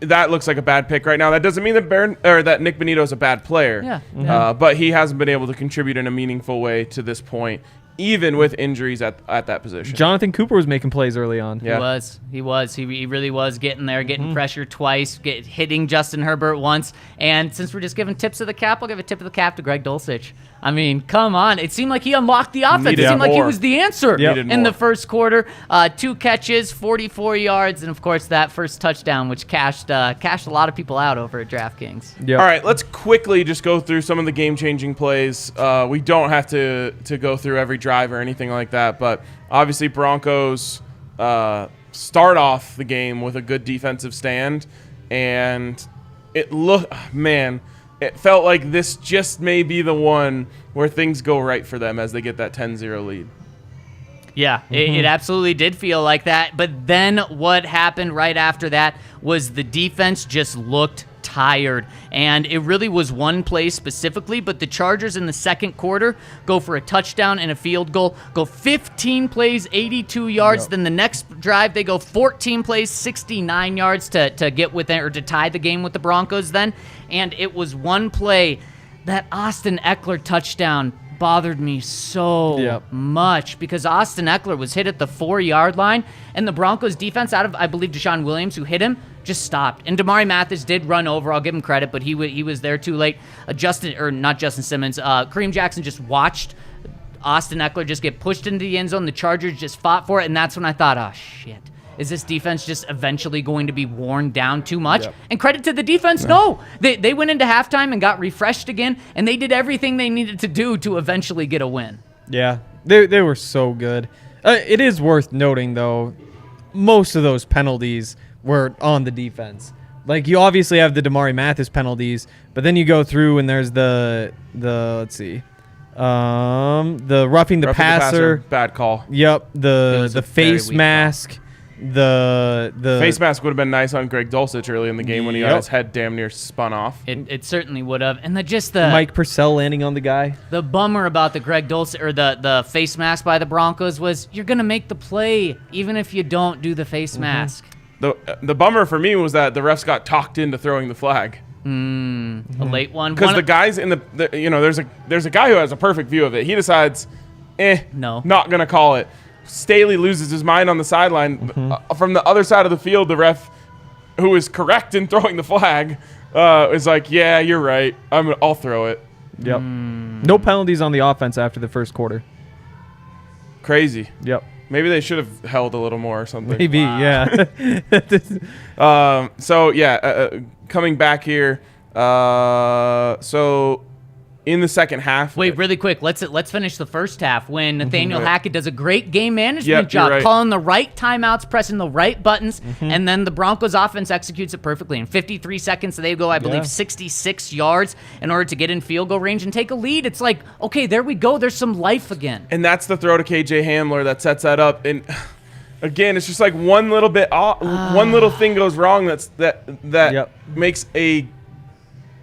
that looks like a bad pick right now. That doesn't mean that Nick Benito is a bad player. Yeah. But he hasn't been able to contribute in a meaningful way to this point. even with injuries at that position. Jonathan Cooper was making plays early on. Yeah. He was. He really was getting there, getting pressure twice, hitting Justin Herbert once. And since we're just giving tips of the cap, I'll give a tip of the cap to Greg Dulcich. I mean, come on. It seemed like he unlocked the offense. Needed It seemed like he more. was the answer Needed in more. the first quarter. 2 catches, 44 yards, and, of course, that first touchdown, which cashed a lot of people out over at DraftKings. Yep. All right, let's quickly just go through some of the game-changing plays. We don't have to go through every drive or anything like that, but obviously Broncos start off the game with a good defensive stand, and it felt like this just may be the one where things go right for them as they get that 10-0 lead. Yeah, it absolutely did feel like that. But then what happened right after that was the defense just looked tired. And it really was one play specifically, but the Chargers in the second quarter go for a touchdown and a field goal, go 15 plays, 82 yards. Yep. Then the next drive, they go 14 plays, 69 yards to get within or to tie the game with the Broncos then. And it was one play, that Austin Eckler touchdown bothered me so much because Austin Eckler was hit at the 4-yard line, and the Broncos defense, out of, I believe, Deshaun Williams, who hit him, just stopped. And Damari Mathis did run over. I'll give him credit, but he was there too late. Kareem Jackson just watched Austin Eckler just get pushed into the end zone. The Chargers just fought for it, and that's when I thought, oh, shit. Is this defense just eventually going to be worn down too much? Yep. And credit to the defense, no. They went into halftime and got refreshed again, and they did everything they needed to do to eventually get a win. Yeah, they were so good. It is worth noting, though, most of those penalties were on the defense. Like, you obviously have the Damari Mathis penalties, but then you go through and there's the let's see, the roughing the passer. Bad call. Yep, It the was a face very weak mask. The Face mask would have been nice on Greg Dulcich early in the game when he got his head damn near spun off. It certainly would have. And the Mike Purcell landing on the guy. The bummer about the Greg Dulcich or the face mask by the Broncos was you're gonna make the play even if you don't do the face mask. The bummer for me was that the refs got talked into throwing the flag. A late one. Because the guys in there's a guy who has a perfect view of it. He decides, No. not gonna call it. Staley loses his mind on the sideline. From the other side of the field, the ref, who is correct in throwing the flag, is like, yeah, you're right. I'll throw it. Yep. No penalties on the offense after the first quarter. Crazy. Yep. Maybe they should have held a little more or something. Maybe, yeah. Coming back here. So in the second half. Wait, really quick. Let's finish the first half when Nathaniel Hackett does a great game management Yep, job, you're right. calling the right timeouts, pressing the right buttons, and then the Broncos offense executes it perfectly. In 53 seconds, they go, I believe, 66 yards in order to get in field goal range and take a lead. It's like, okay, there we go. There's some life again. And that's the throw to KJ Hamler that sets that up. And again, it's just like one little bit off, one little thing goes wrong that makes a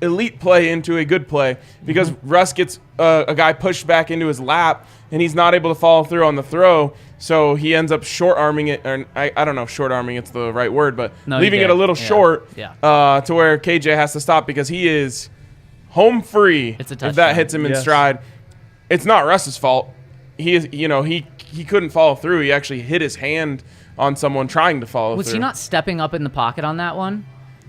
elite play into a good play because Russ gets a guy pushed back into his lap and he's not able to follow through on the throw, so he ends up short-arming it, or I don't know if short-arming it's the right word, but leaving it a little short to where KJ has to stop because he is home free. It's a touchdown. If that hits him in stride. It's not Russ's fault. He is, he couldn't follow through. He actually hit his hand on someone trying to follow through. Was he not stepping up in the pocket on that one?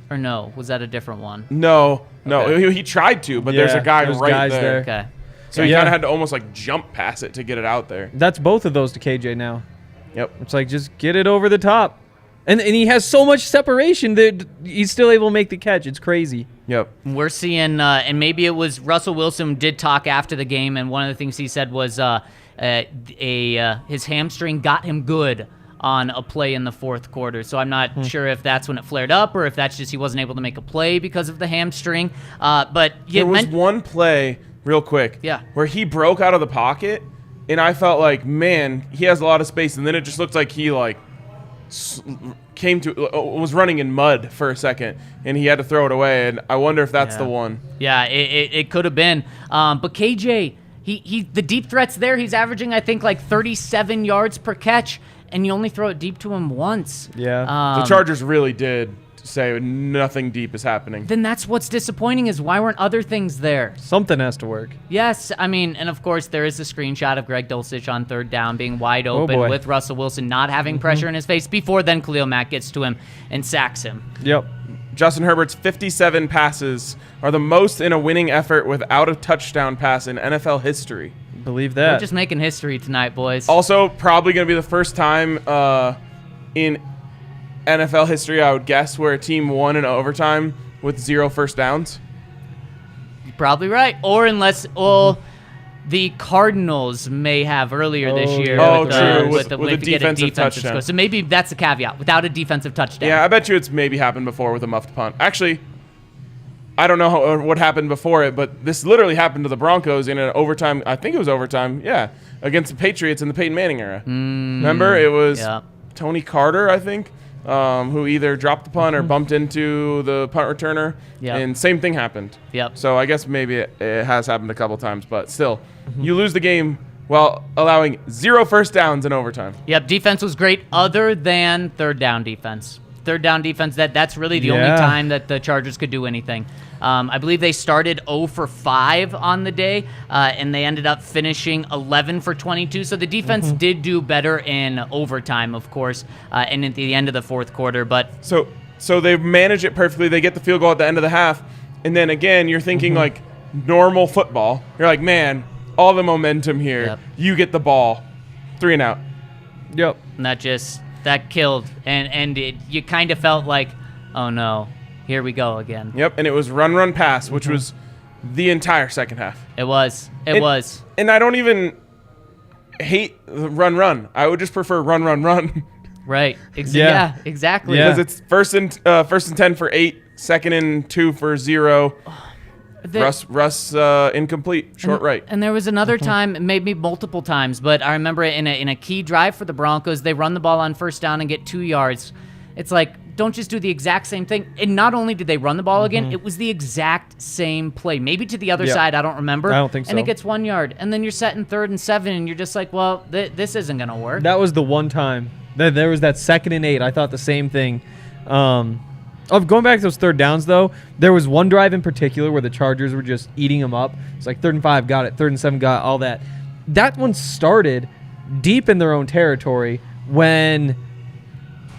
Or no? Was that a different one? No. Okay. He tried to, but there's a guy right there. Okay. So he kind of had to almost like jump past it to get it out there. That's both of those to KJ now. Yep. It's like, just get it over the top. And he has so much separation that he's still able to make the catch. It's crazy. Yep. We're seeing, and maybe it was Russell Wilson did talk after the game, and one of the things he said was his hamstring got him good on a play in the fourth quarter. So I'm not sure if that's when it flared up or if that's just he wasn't able to make a play because of the hamstring. But there was one play, real quick, where he broke out of the pocket, and I felt like, man, he has a lot of space, and then it just looked like he was running in mud for a second, and he had to throw it away, and I wonder if that's the one. Yeah, it could have been. But KJ, he the deep threat's there. He's averaging, I think, like 37 yards per catch, and you only throw it deep to him once. Yeah. The Chargers really did say nothing deep is happening. Then that's what's disappointing is why weren't other things there? Something has to work. Yes, I mean, and of course there is a screenshot of Greg Dulcich on third down being wide open boy. with Russell Wilson not having pressure in his face. Before then, Khalil Mack gets to him and sacks him. Yep. Justin Herbert's 57 passes are the most in a winning effort without a touchdown pass in NFL history. Believe We're that. just making history tonight, boys. Also, probably going to be the first time in NFL history, I would guess, where a team won in overtime with 0 first downs. You're probably right. Or unless, the Cardinals may have earlier this year. True. With a if you get defensive defensive touchdown. score. So maybe that's the caveat, without a defensive touchdown. Yeah, I bet you it's maybe happened before with a muffed punt. Actually, I don't know what happened before it, but this literally happened to the Broncos in an overtime. I think it was overtime, against the Patriots in the Peyton Manning era. Remember? It was Tony Carter, I think, who either dropped the punt or bumped into the punt returner, and same thing happened. Yep. So I guess maybe it has happened a couple times, but still, you lose the game while allowing 0 first downs in overtime. Yep, defense was great other than third down defense. Third down defense, that's really the only time that the Chargers could do anything. I believe they started 0 for 5 on the day, and they ended up finishing 11 for 22. So the defense did do better in overtime, of course, and at the end of the fourth quarter. But so they manage it perfectly. They get the field goal at the end of the half, and then again, you're thinking like normal football. You're like, man, all the momentum here. Yep. You get the ball, 3 and out. Yep. And that killed, and you kind of felt like, oh no, here we go again. Yep, and it was run, pass, which was the entire second half. It was. And I don't even hate the run. I would just prefer run. Right. Yeah, exactly. Yeah. Because it's first and 10 for 8, second and 2 for 0. Russ incomplete, short right. And there was another time, maybe multiple times, but I remember in a key drive for the Broncos, they run the ball on first down and get 2 yards. It's like, don't just do the exact same thing. And not only did they run the ball again, it was the exact same play. Maybe to the other side, I don't remember. I don't think so. And it gets 1 yard. And then you're set in 3rd and 7, and you're just like, well, this isn't going to work. That was the one time. There was that 2nd and 8. I thought the same thing. Going back to those third downs, though, there was one drive in particular where the Chargers were just eating them up. It's like 3rd and 5, got it. 3rd and 7, got all that. That one started deep in their own territory when,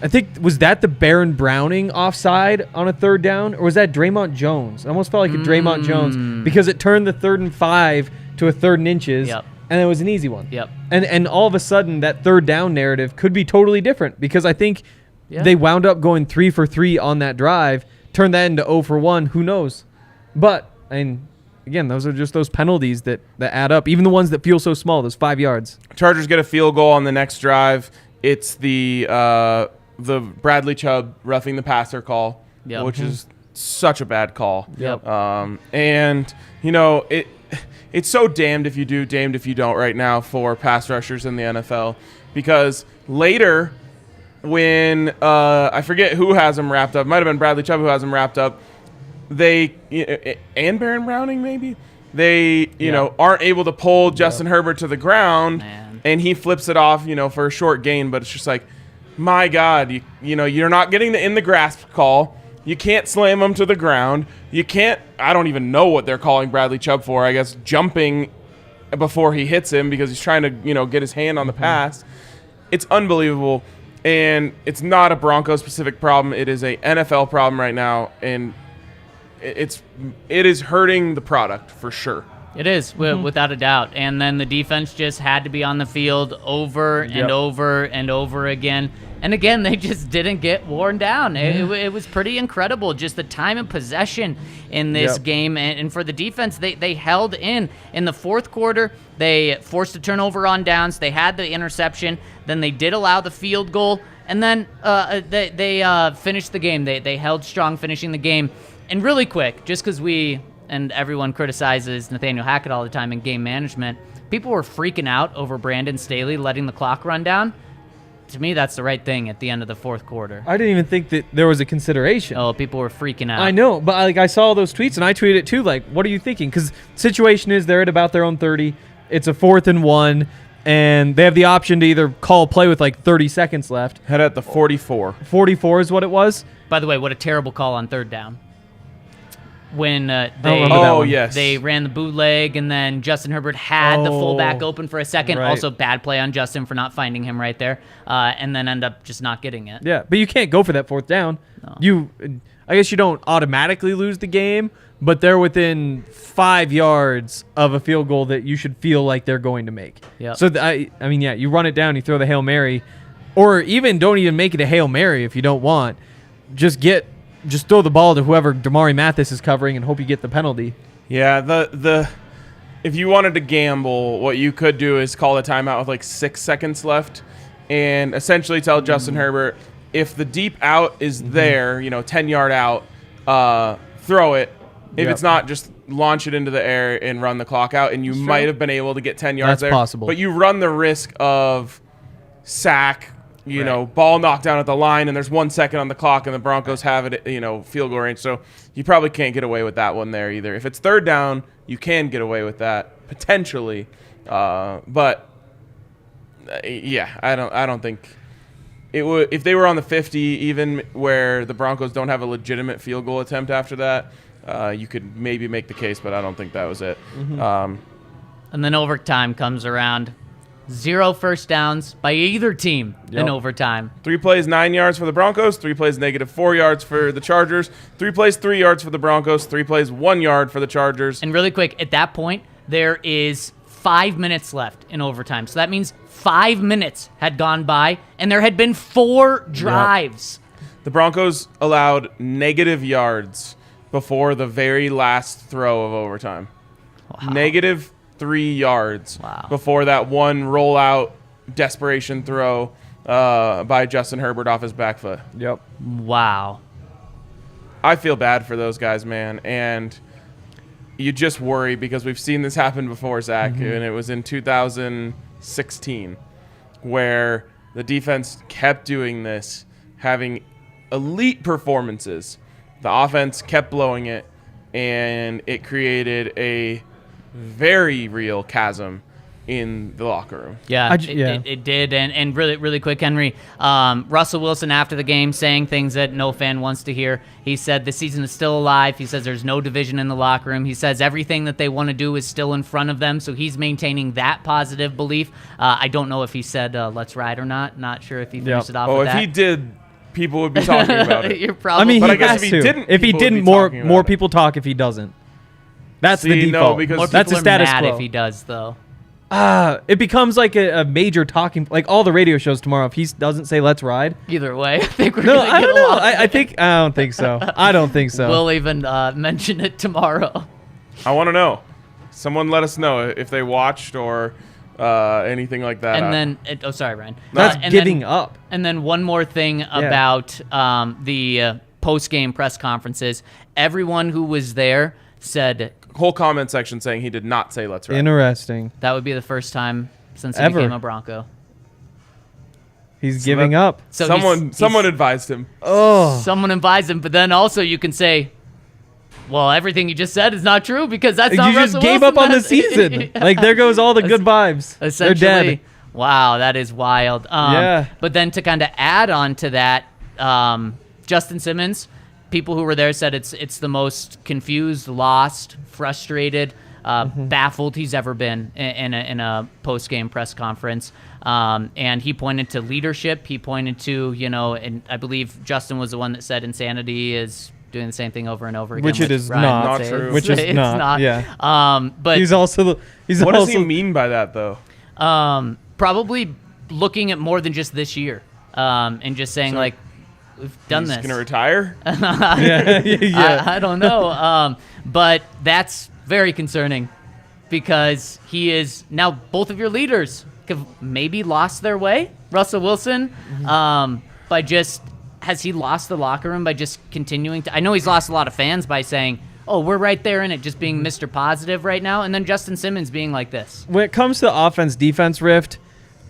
I think, was that the Baron Browning offside on a 3rd down? Or was that Draymond Jones? It almost felt like a Draymond Jones because it turned the 3rd and 5 to a 3rd and inches. Yep. And it was an easy one. Yep. And all of a sudden, that 3rd down narrative could be totally different because I think they wound up going 3 for 3 on that drive, turned that into 0 for 1. Who knows? But, again, those are just those penalties that add up, even the ones that feel so small, those 5 yards. Chargers get a field goal on the next drive. It's the Bradley Chubb roughing the passer call, which is such a bad call. Yep. And, it's so damned if you do, damned if you don't right now for pass rushers in the NFL because later when I forget who has them wrapped up, might have been Bradley Chubb who has them wrapped up, and Baron Browning maybe, they aren't able to pull Justin Herbert to the ground, and he flips it off for a short gain, but it's just like, my God, you're not getting the in the grasp call. You can't slam him to the ground. You can't, I don't even know what they're calling Bradley Chubb for, I guess jumping before he hits him because he's trying to, get his hand on the pass. It's unbelievable, and it's not a Broncos-specific problem. It is a NFL problem right now, and it is hurting the product for sure. It is, without a doubt. And then the defense just had to be on the field over and over and over again. And again, they just didn't get worn down. It was pretty incredible, just the time and possession in this game. And for the defense, they held in the fourth quarter. They forced a turnover on downs. They had the interception. Then they did allow the field goal. And then they finished the game. They held strong finishing the game. And really quick, just because and everyone criticizes Nathaniel Hackett all the time in game management, people were freaking out over Brandon Staley letting the clock run down. To me, that's the right thing at the end of the fourth quarter. I didn't even think that there was a consideration. Oh, people were freaking out. I know, but I saw those tweets, and I tweeted it too. Like, what are you thinking? Because situation is they're at about their own 30. It's a 4th and 1, and they have the option to either call a play with like 30 seconds left. Head at the 44. 44 is what it was. By the way, what a terrible call on third down. When yes, they ran the bootleg, and then Justin Herbert had the fullback open for a second. Right. Also, bad play on Justin for not finding him right there, and then end up just not getting it. Yeah, but you can't go for that fourth down. No. I guess you don't automatically lose the game, but they're within 5 yards of a field goal that you should feel like they're going to make. Yep. So, you run it down, you throw the Hail Mary, or even don't even make it a Hail Mary if you don't want. Just throw the ball to whoever Damari Mathis is covering and hope you get the penalty. Yeah, if you wanted to gamble, what you could do is call a timeout with like 6 seconds left and essentially tell Justin Herbert, if the deep out is there, 10-yard out, throw it. If it's not, just launch it into the air and run the clock out, and you might have been able to get 10 yards there. That's possible. But you run the risk of sack, ball knocked down at the line, and there's 1 second on the clock, and the Broncos have it, field goal range. So you probably can't get away with that one there either. If it's third down, you can get away with that potentially, but I don't think it would. If they were on the 50, even where the Broncos don't have a legitimate field goal attempt after that, you could maybe make the case, but I don't think that was it. And then overtime comes around. 0 first downs by either team in overtime. 3 plays, 9 yards for the Broncos. 3 plays, -4 yards for the Chargers. 3 plays, 3 yards for the Broncos. 3 plays, 1 yard for the Chargers. And really quick, at that point, there is 5 minutes left in overtime. So that means 5 minutes had gone by, and there had been 4 drives. The Broncos allowed negative yards before the very last throw of overtime. Wow. -3 yards before that one rollout desperation throw by Justin Herbert off his back foot. Yep. Wow. I feel bad for those guys, man. And you just worry because we've seen this happen before, Zach, and it was in 2016 where the defense kept doing this, having elite performances. The offense kept blowing it, and it created a very real chasm in the locker room. Yeah, it did. And really quick, Henry, Russell Wilson after the game saying things that no fan wants to hear. He said the season is still alive. He says there's no division in the locker room. He says everything that they want to do is still in front of them, so he's maintaining that positive belief. I don't know if he said let's ride or not. Not sure if he finished it off with that. If he did, people would be talking about it. You're probably, but I guess if he didn't, more people talk if he doesn't. That's the default. No, because more that's people the status are mad quo. if he does, though. It becomes like a major talking, like all the radio shows tomorrow. If he doesn't say "Let's ride," Either way, I think we're no, gonna I get don't a know. lot. I don't think so. I don't think so. We'll even mention it tomorrow. I want to know. Someone let us know if they watched or anything like that. And then, sorry, Ryan. That's and giving then, up. And then one more thing about the post-game press conferences. Everyone who was there said whole comment section saying he did not say "Let's ride." Interesting. that would be the first time since he Ever. became a Bronco. He's giving up. So someone advised him. Oh, someone advised him, but then also you can say, well, everything you just said is not true because that's not you just Russell gave Wilson. up on the season. Like there goes all the good vibes. They're Essentially, dead. wow, that is wild. Yeah. But then to kind of add on to that, Justin Simmons, people who were there said it's the most confused, lost, frustrated, baffled he's ever been in a post-game press conference. And he pointed to leadership. He pointed to, and I believe Justin was the one that said insanity is doing the same thing over and over again. Which it is Ryan not. would Not say. true. Which is It's not. Yeah. But He's also. What does he mean by that, though? probably looking at more than just this year, and just saying we've done He's this. gonna retire. Yeah. I don't know, but that's very concerning because he is now both of your leaders have maybe lost their way. Russell Wilson, by just has he lost the locker room by just continuing to? I know he's lost a lot of fans by saying, "Oh, we're right there in it," just being Mr. Positive right now, and then Justin Simmons being like this. When it comes to the offense-defense rift,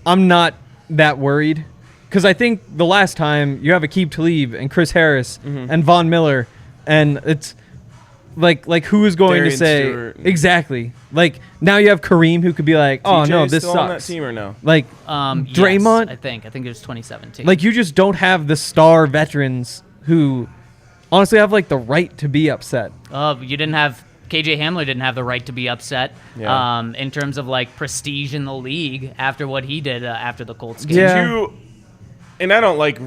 I'm not that worried because I think the last time you have Aqib Talib and Chris Harris and Von Miller, and it's Like who is going Darian to say Stewart. exactly? Like now you have Kareem who could be like, oh TJ no, this still sucks. on that team or no? Like Draymond. Yes, I think it was 2017. Like you just don't have the star veterans who honestly have like the right to be upset. You didn't have KJ Hamler didn't have the right to be upset in terms of like prestige in the league after what he did after the Colts game. Yeah. Did you, and I don't like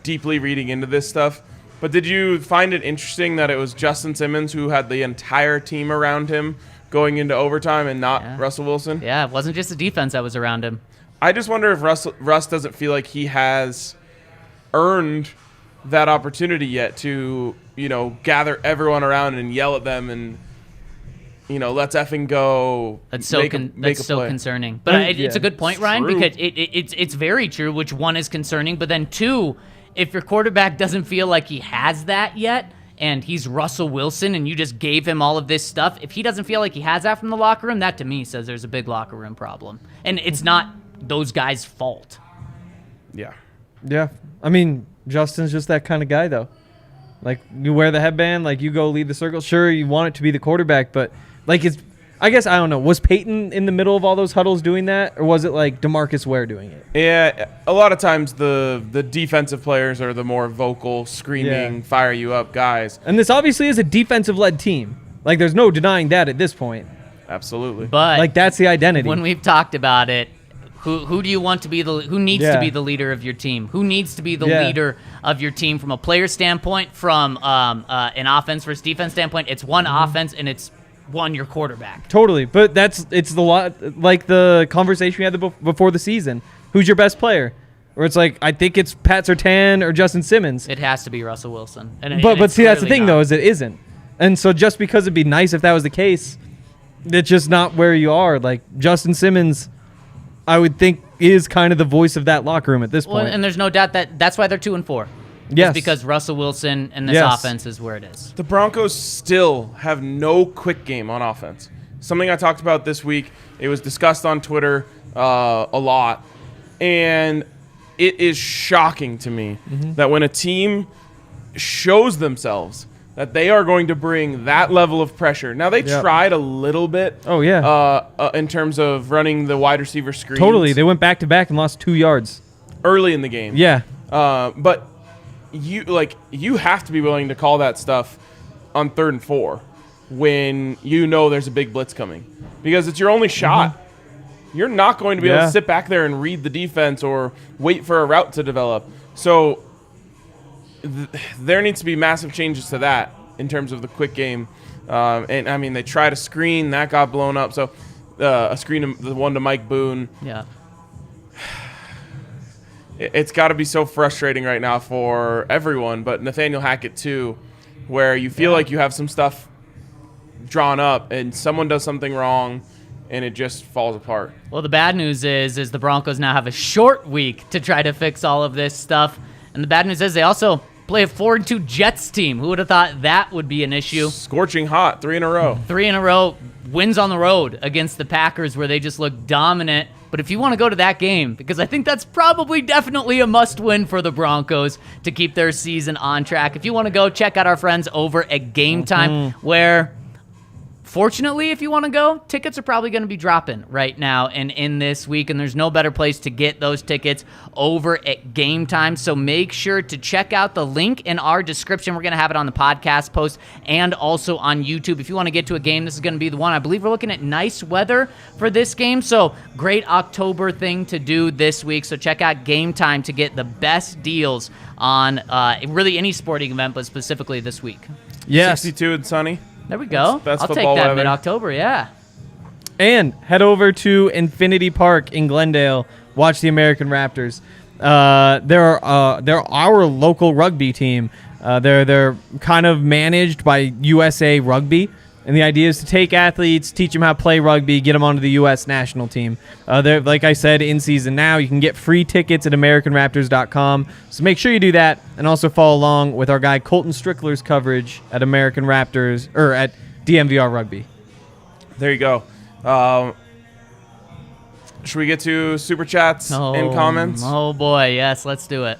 deeply reading into this stuff, but did you find it interesting that it was Justin Simmons who had the entire team around him going into overtime and not Russell Wilson? Yeah, it wasn't just the defense that was around him. I just wonder if Russ doesn't feel like he has earned that opportunity yet to, gather everyone around and yell at them and, let's effing go. That's so concerning. But it's a good point, Ryan, true. because it's very true. Which one is concerning? But then two, if your quarterback doesn't feel like he has that yet, and he's Russell Wilson, and you just gave him all of this stuff, if he doesn't feel like he has that from the locker room, that to me says there's a big locker room problem, and it's not those guys' fault. Yeah. Yeah. I mean, Justin's just that kind of guy, though. Like, you wear the headband, like, you go lead the circle. Sure, you want it to be the quarterback, but, like, I guess, I don't know. Was Peyton in the middle of all those huddles doing that, or was it, like, DeMarcus Ware doing it? Yeah, a lot of times the defensive players are the more vocal, screaming, fire you up guys. And this obviously is a defensive-led team. Like, there's no denying that at this point. Absolutely. But like, that's the identity. When we've talked about it, who do you want to be who needs to be the leader of your team? Who needs to be the leader of your team from a player standpoint, from an offense versus defense standpoint? It's one offense, and it's one your quarterback. Totally, but it's the lot like the conversation we had before the season. Who's your best player? Or it's like, I think it's Pat Surtain or Justin Simmons. It has to be Russell Wilson. But see, that's the thing, though, is it isn't. And so just because it'd be nice if that was the case, it's just not where you are. Like, Justin Simmons, I would think, is kind of the voice of that locker room at this point. Well, and there's no doubt that's why they're 2-4. Yes. Because Russell Wilson and this offense is where it is. The Broncos still have no quick game on offense. Something I talked about this week. It was discussed on Twitter a lot. And it is shocking to me that when a team shows themselves that they are going to bring that level of pressure. Now, they tried a little bit. Oh, yeah. In terms of running the wide receiver screens. Totally. They went back-to-back and lost 2 yards. Early in the game. Yeah. But you have to be willing to call that stuff on 3rd and 4 when you know there's a big blitz coming. Because it's your only shot. You're not going to be able to sit back there and read the defense or wait for a route to develop. So there needs to be massive changes to that in terms of the quick game. And, I mean, they tried a screen. That got blown up. So a screen, the one to Mike Boone. Yeah. It's got to be so frustrating right now for everyone, but Nathaniel Hackett too, where you feel like you have some stuff drawn up and someone does something wrong and it just falls apart. Well, the bad news is the Broncos now have a short week to try to fix all of this stuff. And the bad news is they also play a 4-2 Jets team. Who would have thought that would be an issue? Scorching hot, 3 in a row. 3 in a row, wins on the road against the Packers where they just look dominant. But if you want to go to that game, because I think that's probably definitely a must-win for the Broncos to keep their season on track. If you want to go, check out our friends over at Game Time, where, fortunately, if you want to go, tickets are probably going to be dropping right now and in this week, and there's no better place to get those tickets over at Game Time. So make sure to check out the link in our description. We're going to have it on the podcast post and also on YouTube. If you want to get to a game, this is going to be the one. I believe we're looking at nice weather for this game, so great October thing to do this week. So check out Game Time to get the best deals on really any sporting event, but specifically this week. Yes. 62 and sunny. There we go. That's I'll take football that weather. mid-October, yeah. And head over to Infinity Park in Glendale. Watch the American Raptors. They're our local rugby team. They're kind of managed by USA Rugby, and the idea is to take athletes, teach them how to play rugby, get them onto the U.S. national team. They're, like I said, in season now. You can get free tickets at AmericanRaptors.com. So make sure you do that, and also follow along with our guy Colton Strickler's coverage at American Raptors or at DNVR Rugby. There you go. Should we get to super chats and comments? Oh boy, yes, let's do it.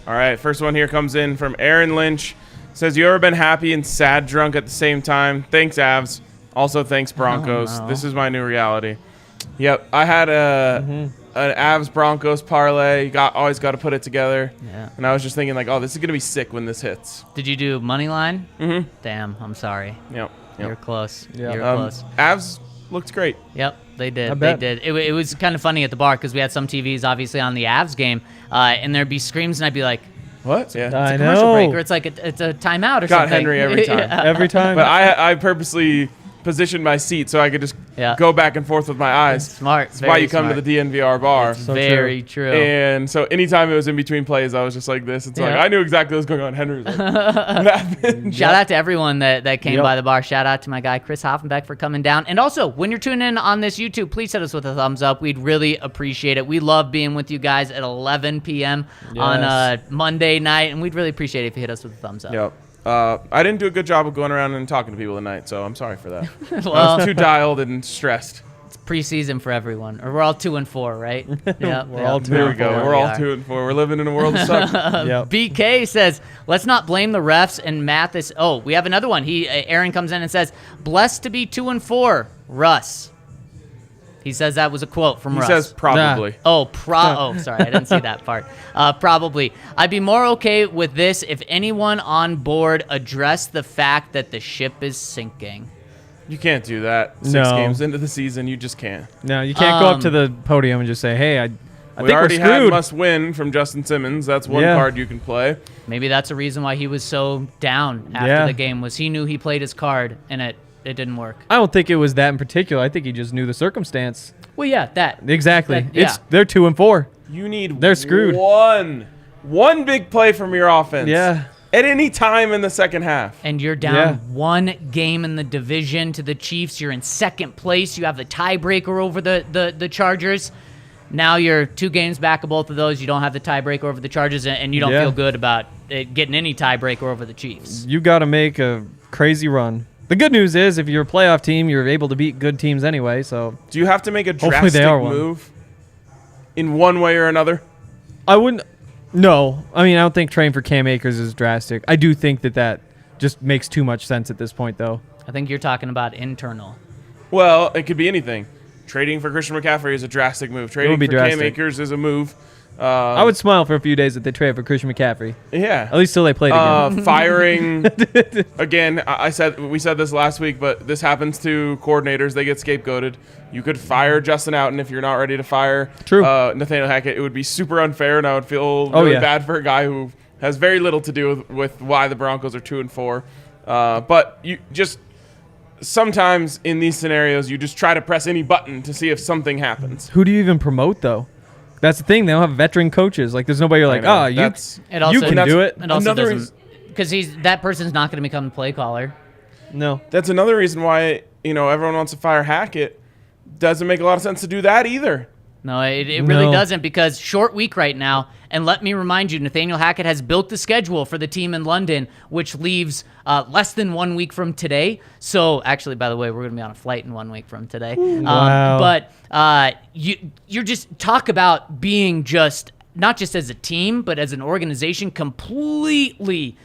All right, first one here comes in from Aaron Lynch. Says, you ever been happy and sad drunk at the same time? Thanks, Avs. Also, thanks, Broncos. Oh, no. This is my new reality. Yep, I had an Avs Broncos parlay. Always got to put it together. Yeah. And I was just thinking, like, oh, this is going to be sick when this hits. Did you do money line? Mm-hmm. Damn, I'm sorry. Yep. You're close. Yeah. You're close. Avs looked great. Yep, they did. I They bet. did. It was kind of funny at the bar because we had some TVs obviously on the Avs game, and there'd be screams, and I'd be like, What? Yeah. I "It's a commercial know. break," or it's like it's a timeout or Got something. Henry every time. Yeah. Every time. But I purposely positioned my seat so I could just Yeah. go back and forth with my eyes. Smart. That's why you come to the DNVR bar. So Very true. And so anytime it was in between plays, I was just like this. It's like, Yeah. I knew exactly what was going on. Henry was like, what happened? Shout out to everyone that came Yep. by the bar. Shout out to my guy Chris Hoffenbeck for coming down. And also, when you're tuning in on this YouTube, please hit us with a thumbs up. We'd really appreciate it. We love being with you guys at 11 p.m. on Yes. Monday night, and we'd really appreciate it if you hit us with a thumbs up. Yep. I didn't do a good job of going around and talking to people tonight, so I'm sorry for that. I Well, was too dialed and stressed. it's preseason for everyone. Or we're all 2-4, right? Yeah, We're all There we go. 2-4. We're all are. 2-4. We're living in a world of suck. Yep. BK says, let's not blame the refs and Mathis. Oh, we have another one. Aaron comes in and says, blessed to be 2-4, Russ. He says that was a quote from He Russ. says probably. Oh, sorry, I didn't see that part. Probably. I'd be more okay with this if anyone on board addressed the fact that the ship is sinking. You can't do that. 6 No. games into the season, you just can't. No, you can't go up to the podium and just say, "Hey, I We think we're already had screwed." must win from Justin Simmons. That's one Yeah. card you can play. Maybe that's a reason why he was so down after Yeah. the game, was he knew he played his card, and it didn't work. I don't think it was that in particular. I think he just knew the circumstance. Well, yeah, that. Exactly. That- yeah. They're 2-4. You need They're screwed. one big play from your offense. Yeah. At any time in the second half. And you're down Yeah. 1 game in the division to the Chiefs. You're in second place. You have the tiebreaker over the Chargers. Now you're 2 games back of both of those. You don't have the tiebreaker over the Chargers, and you don't Yeah. feel good about getting any tiebreaker over the Chiefs. You got to make a crazy run. The good news is, if you're a playoff team, you're able to beat good teams anyway. So Do you have to make a Hopefully drastic they are one. move in one way or another? I wouldn't. No, I mean I don't think trading for Cam Akers is drastic. I do think that just makes too much sense at this point, though. I think you're talking about internal. Well, it could be anything. Trading for Christian McCaffrey is a drastic move. Trading be for Cam drastic. Akers is a move. I would smile for a few days if they trade for Christian McCaffrey. Yeah. At least till they played again. Firing again. We said this last week, but this happens to coordinators. They get scapegoated. You could fire Justin Outen if you're not ready to fire True. Nathaniel Hackett. It would be super unfair, and I would feel really yeah. bad for a guy who has very little to do with why the Broncos are 2-4. But you just sometimes in these scenarios, you just try to press any button to see if something happens. Who do you even promote, though? That's the thing. They don't have veteran coaches. Like, there's nobody you're like, know. oh, you That's- It also, can do it. It also Another doesn't, because that person's not going to become the play caller. No. That's another reason why everyone wants to fire Hackett. Doesn't make a lot of sense to do that either. No, it really No. doesn't, because short week right now. And let me remind you, Nathaniel Hackett has built the schedule for the team in London, which leaves less than 1 week from today. So, actually, by the way, we're going to be on a flight in 1 week from today. Wow. But you're just talk about being just not just as a team, but as an organization, completely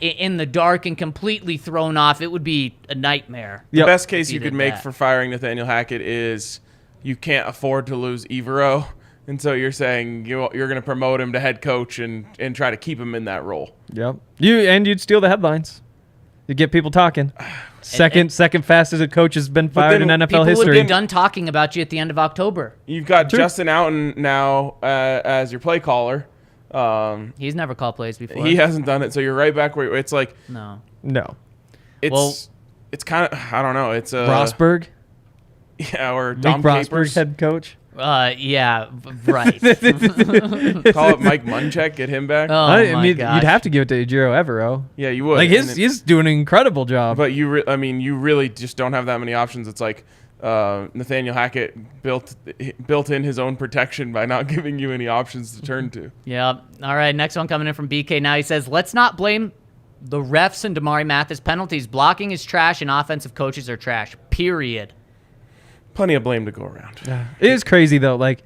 in the dark and completely thrown off. It would be a nightmare. The Yep. best case If you you could did make that. for firing Nathaniel Hackett is you can't afford to lose Evero. And so you're saying you're going to promote him to head coach and try to keep him in that role. Yep. You'd steal the headlines. You'd get people talking. Second fastest a coach has been fired then in NFL People would history. be done talking about you at the end of October. You've got True. Justin Outen now as your play caller. He's never called plays before. He hasn't done it, so you're right back where it's like No. No. it's kind of I don't know. It's Rosberg, or Mike Dom Rosberg, Capers. head coach. Yeah, right. Call it Mike Munchak, get him back. Oh, I my mean, gosh. you'd have to give it to Ejiro Evero. Yeah, you would. Like And it- he's doing an incredible job. But you really just don't have that many options. It's like Nathaniel Hackett built in his own protection by not giving you any options to turn to. Yeah. All right, next one coming in from BK now. He says, let's not blame the refs and Damari Mathis penalties. Blocking is trash and offensive coaches are trash, period. Plenty of blame to go around. It is crazy though. Like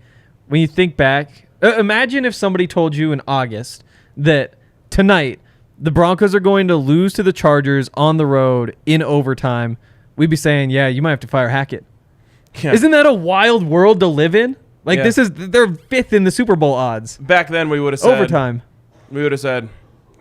when you think back, imagine if somebody told you in August that tonight the Broncos are going to lose to the Chargers on the road in overtime, we'd be saying, yeah, you might have to fire Hackett. Yeah. Isn't that a wild world to live in? Like, Yeah. they're 5th in the Super Bowl odds. Back then, we would have said Overtime. We would have said,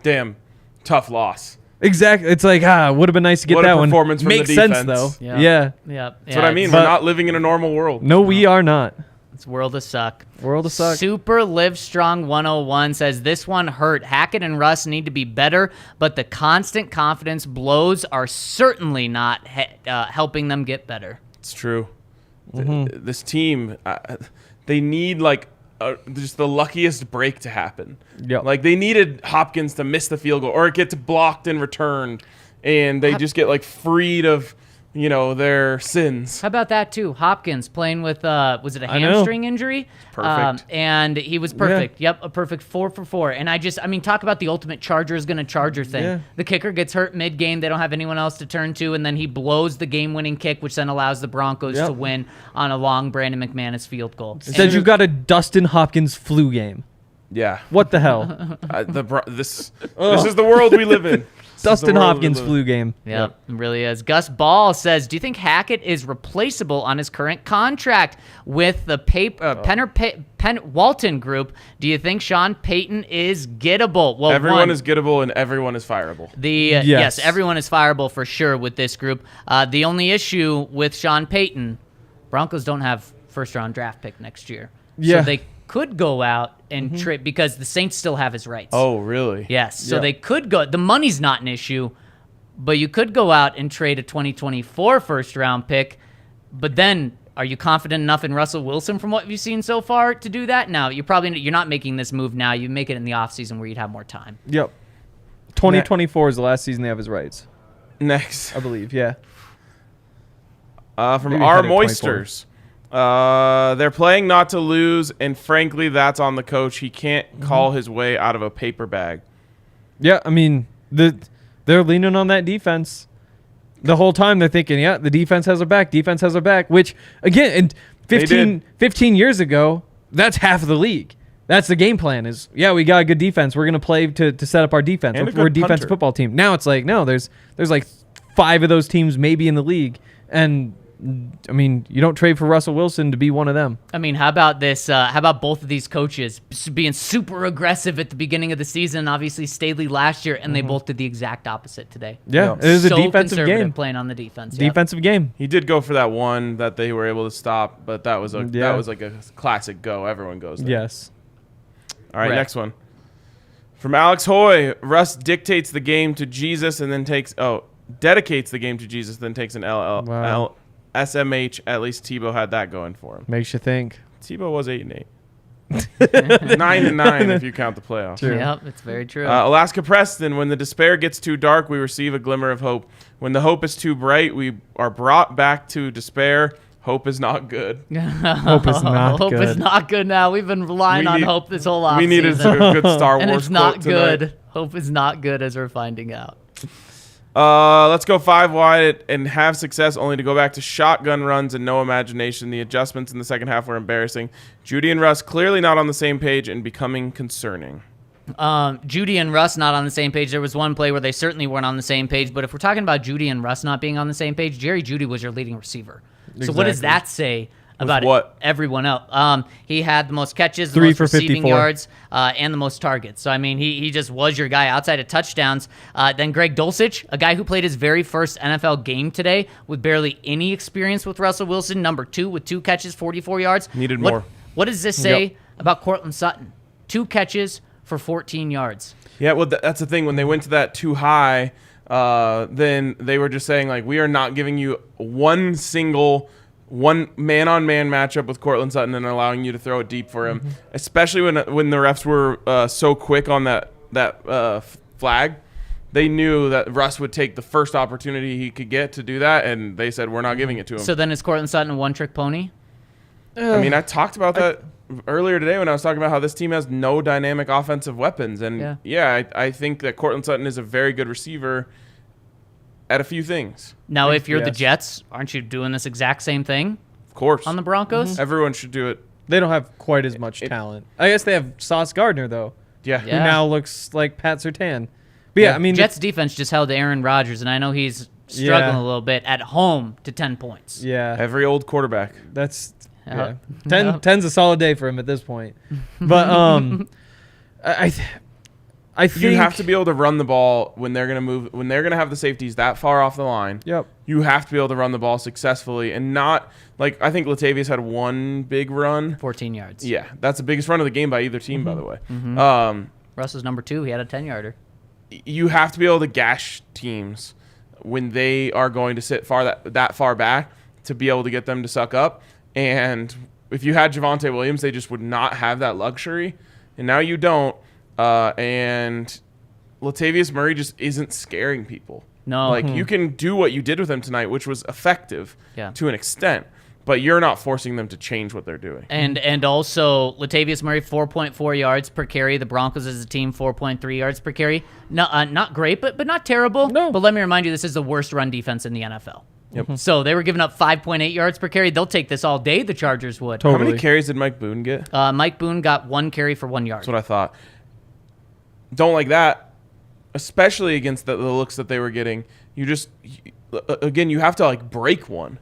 "Damn, tough loss." Exactly. It's like, would have been nice to get What a that one. performance from the Makes sense, defense. though. Yeah. Yeah. Yep. That's what I mean. We're not living in a normal world. No, we are not. It's world of suck. World of suck. Super Live Strong 101 says this one hurt. Hackett and Russ need to be better, but the constant confidence blows are certainly not helping them get better. It's true. This team, they need just the luckiest break to happen. Yep. Like they needed Hopkins to miss the field goal, or it gets blocked and returned, and they just get freed of their sins. How about that too? Hopkins playing with was it a I know. hamstring injury? Perfect. And he was perfect. Yep, a perfect 4 for 4. And talk about the ultimate Chargers gonna Charger thing. Yeah. The kicker gets hurt mid-game. They don't have anyone else to turn to, and then he blows the game-winning kick, which then allows the Broncos to win on a long Brandon McManus field goal. Instead, you've got a Dustin Hopkins flu game. Yeah. What the hell? This is the world we live in. Dustin Hopkins flu game. Yep, it really is. Gus Ball says, do you think Hackett is replaceable on his current contract with the Penn Walton group? Do you think Sean Payton is gettable? Well, Everyone is gettable and everyone is fireable. Yes, everyone is fireable for sure with this group. The only issue with Sean Payton, Broncos don't have first-round draft pick next year. Yeah. So they could go out and trade because the Saints still have his rights. Oh, really? Yes, so Yeah. they could go. The money's not an issue, but you could go out and trade a 2024 first-round pick. But then, are you confident enough in Russell Wilson from what you've seen so far to do that? No, you're not making this move now. You make it in the offseason where you'd have more time. Yep. 2024 is the last season they have his rights, Next, I believe. Yeah. from Maybe our ahead of 24. Moisters. They're playing not to lose, and frankly, that's on the coach. He can't call his way out of a paper bag. Yeah, I mean, they're leaning on that defense. The whole time they're thinking, yeah, the defense has our back, which, again, 15 years ago, that's half of the league. That's the game plan is, yeah, we got a good defense. We're going to play to set up our defense. And a We're a good defensive punter. football team. Now it's like, no, there's 5 of those teams maybe in the league. And, I mean, you don't trade for Russell Wilson to be one of them. I mean, how about this? How about both of these coaches being super aggressive at the beginning of the season? Obviously, Staley last year, and they both did the exact opposite today. Yeah, Yep. it is a So defensive conservative game. playing on the defense. Yep. Defensive game. He did go for that one that they were able to stop, but that was like a classic go. Everyone goes there. Yes. All right, Correct. next one. From Alex Hoy, Russ dedicates the game to Jesus, then takes an Wow. SMH. At least Tebow had that going for him. Makes you think. Tebow was 8-8. 9-9 if you count the playoffs. True. Yep, it's very true. Alaska Preston, when the despair gets too dark, we receive a glimmer of hope. When the hope is too bright, we are brought back to despair. Hope is not good. Hope is not Hope good. is not good now. We've been relying on hope this whole offseason. We needed a good Star Wars and it's not quote tonight. good. Hope is not good, as we're finding out. Let's go 5 wide and have success, only to go back to shotgun runs and no imagination. The adjustments in the second half were embarrassing. Judy and Russ clearly not on the same page and becoming concerning. Judy and Russ not on the same page. There was one play where they certainly weren't on the same page. But if we're talking about Judy and Russ not being on the same page, Jerry Judy was your leading receiver. So what does Exactly. that say about what? everyone else? He had the most catches, the 3 most for receiving 54. yards, and the most targets. So, I mean, he just was your guy outside of touchdowns. Then Greg Dulcich, a guy who played his very first NFL game today with barely any experience with Russell Wilson, number 2 with 2 catches, 44 yards. Needed more. What does this say Yep. about Cortland Sutton? 2 catches for 14 yards. Yeah, well, that's the thing. When they went to that too high, then they were just saying, like, we are not giving you one man-on-man matchup with Cortland Sutton and allowing you to throw it deep for him, especially when the refs were so quick on that flag. They knew that Russ would take the first opportunity he could get to do that, and they said, we're not giving it to him. So then is Cortland Sutton a one-trick pony? I mean, I talked about that earlier today when I was talking about how this team has no dynamic offensive weapons. And, I think that Cortland Sutton is a very good receiver at a few things. Now, if you're the Yes. Jets, aren't you doing this exact same thing Of course. on the Broncos? Everyone should do it. They don't have quite as much talent. I guess they have Sauce Gardner, though, Yeah. who Yeah. now looks like Pat Surtain. But yeah, I mean, Jets defense just held Aaron Rodgers, and I know he's struggling Yeah. a little bit at home to 10 points. yeah, Every old quarterback. that's Yeah. 10's a solid day for him at this point. But I think You have to be able to run the ball when they're going to move, when they're going to have the safeties that far off the line. Yep. You have to be able to run the ball successfully and not like I think Latavius had one big run. 14 yards. Yeah, that's the biggest run of the game by either team, by the way. Russell's number 2. He had a 10-yarder. You have to be able to gash teams when they are going to sit that far back to be able to get them to suck up. And if you had Javonte Williams, they just would not have that luxury. And now you don't. And Latavius Murray just isn't scaring people. No. Like, you can do what you did with him tonight, which was effective Yeah. to an extent, but you're not forcing them to change what they're doing. And also, Latavius Murray, 4.4 yards per carry. The Broncos as a team, 4.3 yards per carry. No, not great, but not terrible. No. But let me remind you, this is the worst run defense in the NFL. Yep. So they were giving up 5.8 yards per carry. They'll take this all day, the Chargers would. How Totally. many carries did Mike Boone get? Mike Boone got 1 carry for 1 yard. That's what I thought. Don't like that, especially against the looks that they were getting. Again, you have to like break one.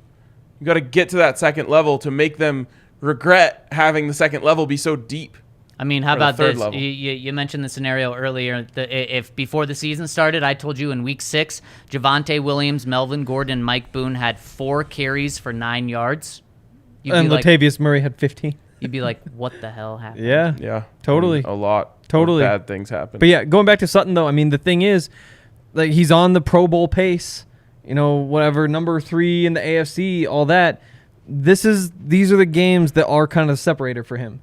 You got to get to that second level to make them regret having the second level be so deep. I mean, how Or the about third this? level. You mentioned the scenario earlier. If before the season started, I told you in week 6, Javonte Williams, Melvin Gordon, Mike Boone had 4 carries for 9 yards. and Latavius Murray had 15. You'd be like, what the hell happened? Yeah. Yeah, Totally. A lot. Totally. Of bad things happen. But yeah, going back to Sutton though, I mean the thing is, like he's on the Pro Bowl pace, whatever, number 3 in the AFC, all that. These are the games that are kind of the separator for him.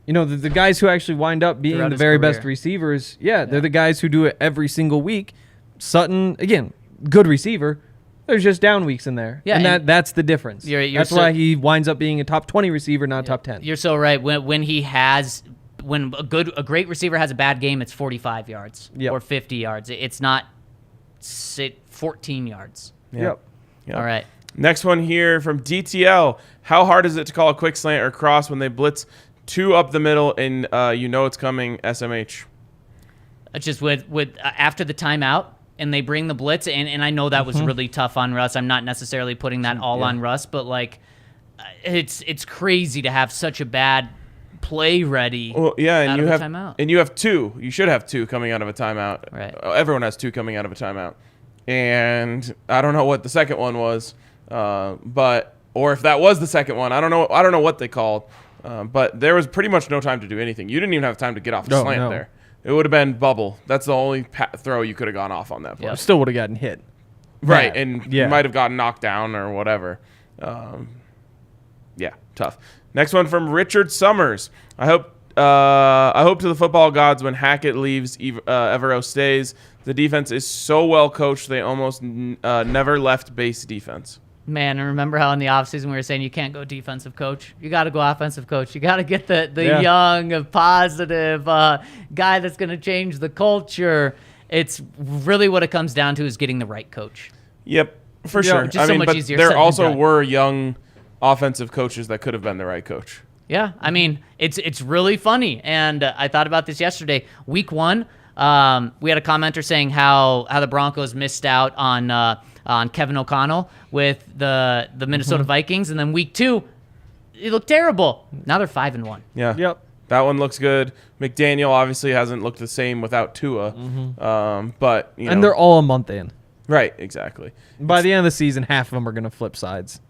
The guys who actually wind up being Throughout the his very career. best receivers, they're the guys who do it every single week. Sutton, again, good receiver. There's just down weeks in there. Yeah, and and that's the difference. That's why he winds up being a top 20 receiver, not top 10. You're so right. When a great receiver has a bad game, it's 45 yards Yep. or 50 yards. It's not 14 yards. Yep. All right. Next one here from DTL. How hard is it to call a quick slant or cross when they blitz 2 up the middle and it's coming SMH? It's just with after the timeout and they bring the blitz, and I know that was really tough on Russ. I'm not necessarily putting that all on Russ, but like it's crazy to have such a bad play ready. Well, yeah, and out you of a have timeout. and you have 2. You should have 2 coming out of a timeout. Right. Everyone has 2 coming out of a timeout, and I don't know what the second one was, or if that was the second one, I don't know. I don't know what they called, but there was pretty much no time to do anything. You didn't even have time to get off the slant there. It would have been bubble. That's the only throw you could have gone off on that play. Yep. Still would have gotten hit. Right, Yeah. and Yeah. you might have gotten knocked down or whatever. Yeah, tough. Next one from Richard Summers. I hope to the football gods when Hackett leaves, Evero stays. The defense is so well coached, they almost never left base defense. Man, and remember how in the offseason we were saying you can't go defensive coach? You got to go offensive coach. You got to get the young, positive guy that's going to change the culture. It's really what it comes down to is getting the right coach. Yep, for sure. just so much but easier said there than also done. were young offensive coaches that could have been the right coach. Yeah, I mean, it's really funny, and I thought about this yesterday. Week 1, we had a commenter saying how the Broncos missed out on Kevin O'Connell with the Minnesota Vikings, and then week 2, it looked terrible. Now they're 5-1. Yeah. Yep. That one looks good. McDaniel obviously hasn't looked the same without Tua, but And they're all a month in. right, exactly. By the end of the season, half of them are going to flip sides.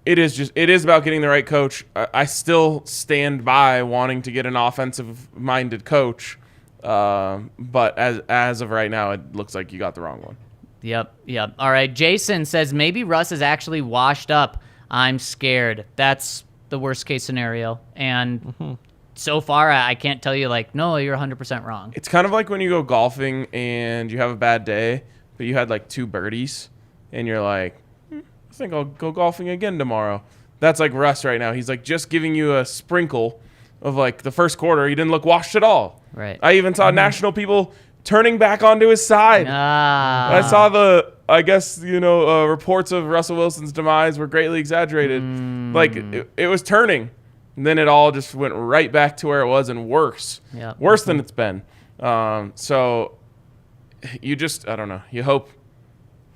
It is about getting the right coach. I still stand by wanting to get an offensive-minded coach, but as of right now, it looks like you got the wrong one. Yep. All right, Jason says maybe Russ is actually washed up. I'm scared. That's the worst case scenario, and so far I can't tell you no, you're 100% wrong. It's kind of like when you go golfing and you have a bad day, but you had 2 birdies, and you're like, I think I'll go golfing again tomorrow. That's like Russ right now. He's just giving you a sprinkle of the first quarter. He didn't look washed at all. Right. I even saw national people turning back onto his side. I saw reports of Russell Wilson's demise were greatly exaggerated. It was turning. And then it all just went right back to where it was and worse. Yep. Worse than it's been. So you just, I don't know. You hope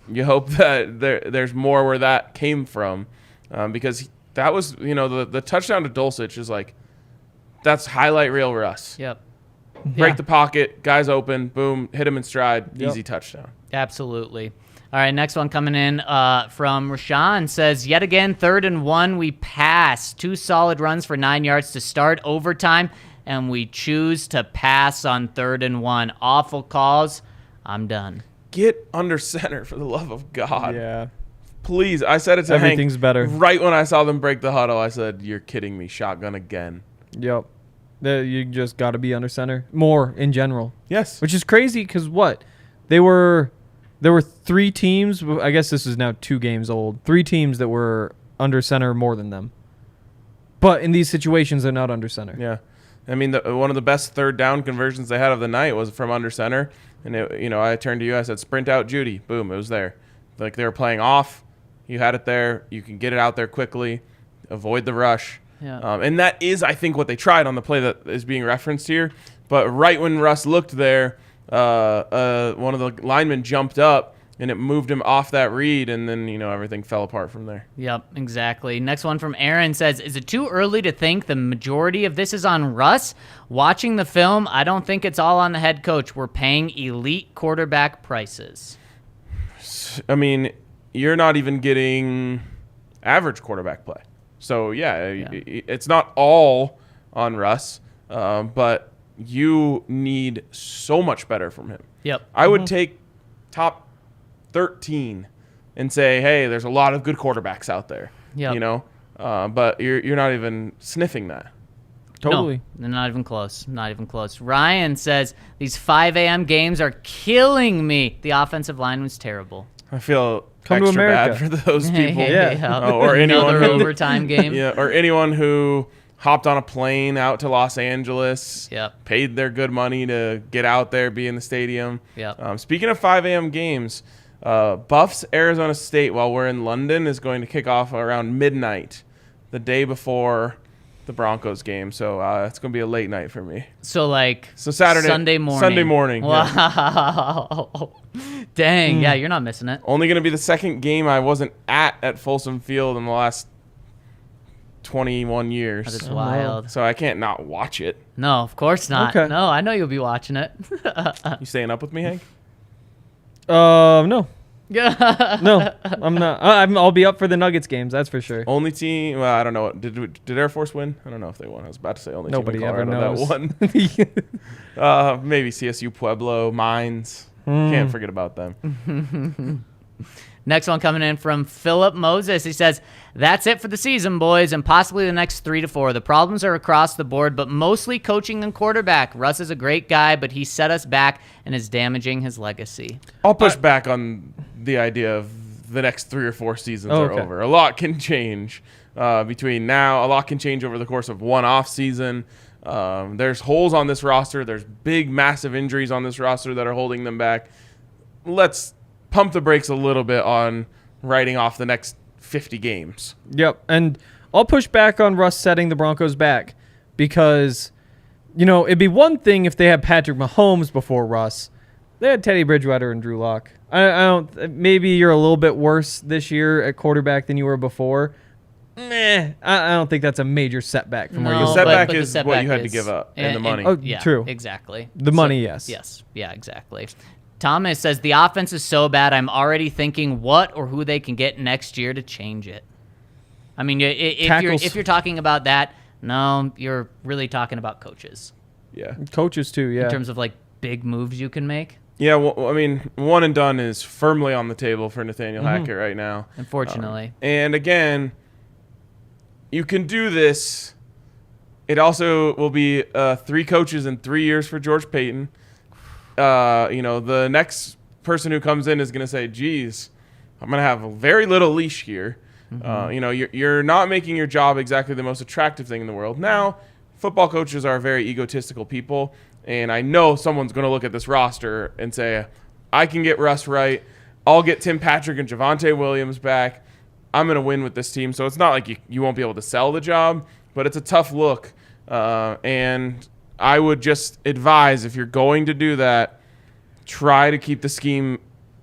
that there's more where that came from, because that was, the touchdown to Dulcich is like, that's highlight reel Russ. Yep. Break the pocket, guys open, boom, hit him in stride, Yep. easy touchdown. Absolutely. All right, next one coming in from Rashawn says, yet again, 3rd and 1, we pass. 2 solid runs for 9 yards to start overtime, and we choose to pass on 3rd and 1. Awful calls. I'm done. Get under center, for the love of God. Yeah. Please. I said it to Everything's Hank better. right when I saw them break the huddle. I said, you're kidding me. Shotgun again. Yep. You just got to be under center more in general. Yes. Which is crazy because what? There were 3 teams. I guess this is now 2 games old. 3 teams that were under center more than them. But in these situations, they're not under center. Yeah. I mean, one of the best 3rd down conversions they had of the night was from under center. And, I turned to you. I said, sprint out Judy. Boom, it was there. Like they were playing off. You had it there. You can get it out there quickly. Avoid the rush. Yeah. And that is, I think, what they tried on the play that is being referenced here. But right when Russ looked there, one of the linemen jumped up, and it moved him off that read, and then, everything fell apart from there. Yep, exactly. Next one from Aaron says, is it too early to think the majority of this is on Russ? Watching the film, I don't think it's all on the head coach. We're paying elite quarterback prices. I mean, you're not even getting average quarterback play. So, it's not all on Russ, but you need so much better from him. Yep. I would take top 13 and say, hey, there's a lot of good quarterbacks out there. Yep. But you're not even sniffing that. Totally. No, not even close. Not even close. Ryan says, these 5 a.m. games are killing me. The offensive line was terrible. I feel Come to extra America. bad for those people. Yeah. Or anyone Another who, overtime game. yeah, or anyone who hopped on a plane out to Los Angeles, Yep. paid their good money to get out there, be in the stadium. Yep. Speaking of 5 a.m. games, Buffs Arizona State, while we're in London, is going to kick off around midnight, the day before the Broncos game. So it's going to be a late night for me. So Saturday, Sunday morning. Sunday morning. Yeah. Wow. Dang. Yeah, you're not missing it. Only going to be the second game I wasn't at Folsom Field in the last 21 years. That is wild. So I can't not watch it. No, of course not. Okay. No, I know you'll be watching it. You staying up with me, Hank? No. Yeah. No, I'm not. I'll be up for the Nuggets games, that's for sure. Only team. Well, I don't know. Did Air Force win? I don't know if they won. I was about to say only Nobody team ever in Colorado knows. that won. Maybe CSU Pueblo, Mines. Can't forget about them. Next one coming in from Philip Moses. He says, that's it for the season, boys, and possibly the next 3 to 4. The problems are across the board, but mostly coaching and quarterback. Russ is a great guy, but he set us back and is damaging his legacy. I'll push back on the idea of the next 3 or 4 seasons are over. A lot can change between now. A lot can change over the course of one off season. There's holes on this roster. There's big, massive injuries on this roster that are holding them back. Let's pump the brakes a little bit on writing off the next 50 games. Yep, and I'll push back on Russ setting the Broncos back because, it'd be one thing if they had Patrick Mahomes before Russ. They had Teddy Bridgewater and Drew Lock. I don't. Maybe you're a little bit worse this year at quarterback than you were before. I don't think that's a major setback from where you The were. setback but the is setback what you had to is- give up and the money. Oh, Yeah, true. Exactly. The money, yes. Yes. Yeah, exactly. Thomas says, the offense is so bad, I'm already thinking what or who they can get next year to change it. I mean, if you're talking about that, no, you're really talking about coaches. Yeah. Coaches too, yeah. In terms of big moves you can make. Yeah, well, I mean, one and done is firmly on the table for Nathaniel Hackett right now. Unfortunately. And again, you can do this. It also will be 3 coaches in 3 years for George Payton. The next person who comes in is going to say, geez, I'm going to have a very little leash here. You're not making your job exactly the most attractive thing in the world. Now, football coaches are very egotistical people, and I know someone's going to look at this roster and say, I can get Russ right. I'll get Tim Patrick and Javonte Williams back. I'm going to win with this team. So it's not like you won't be able to sell the job, but it's a tough look. And I would just advise, if you're going to do that, try to keep the scheme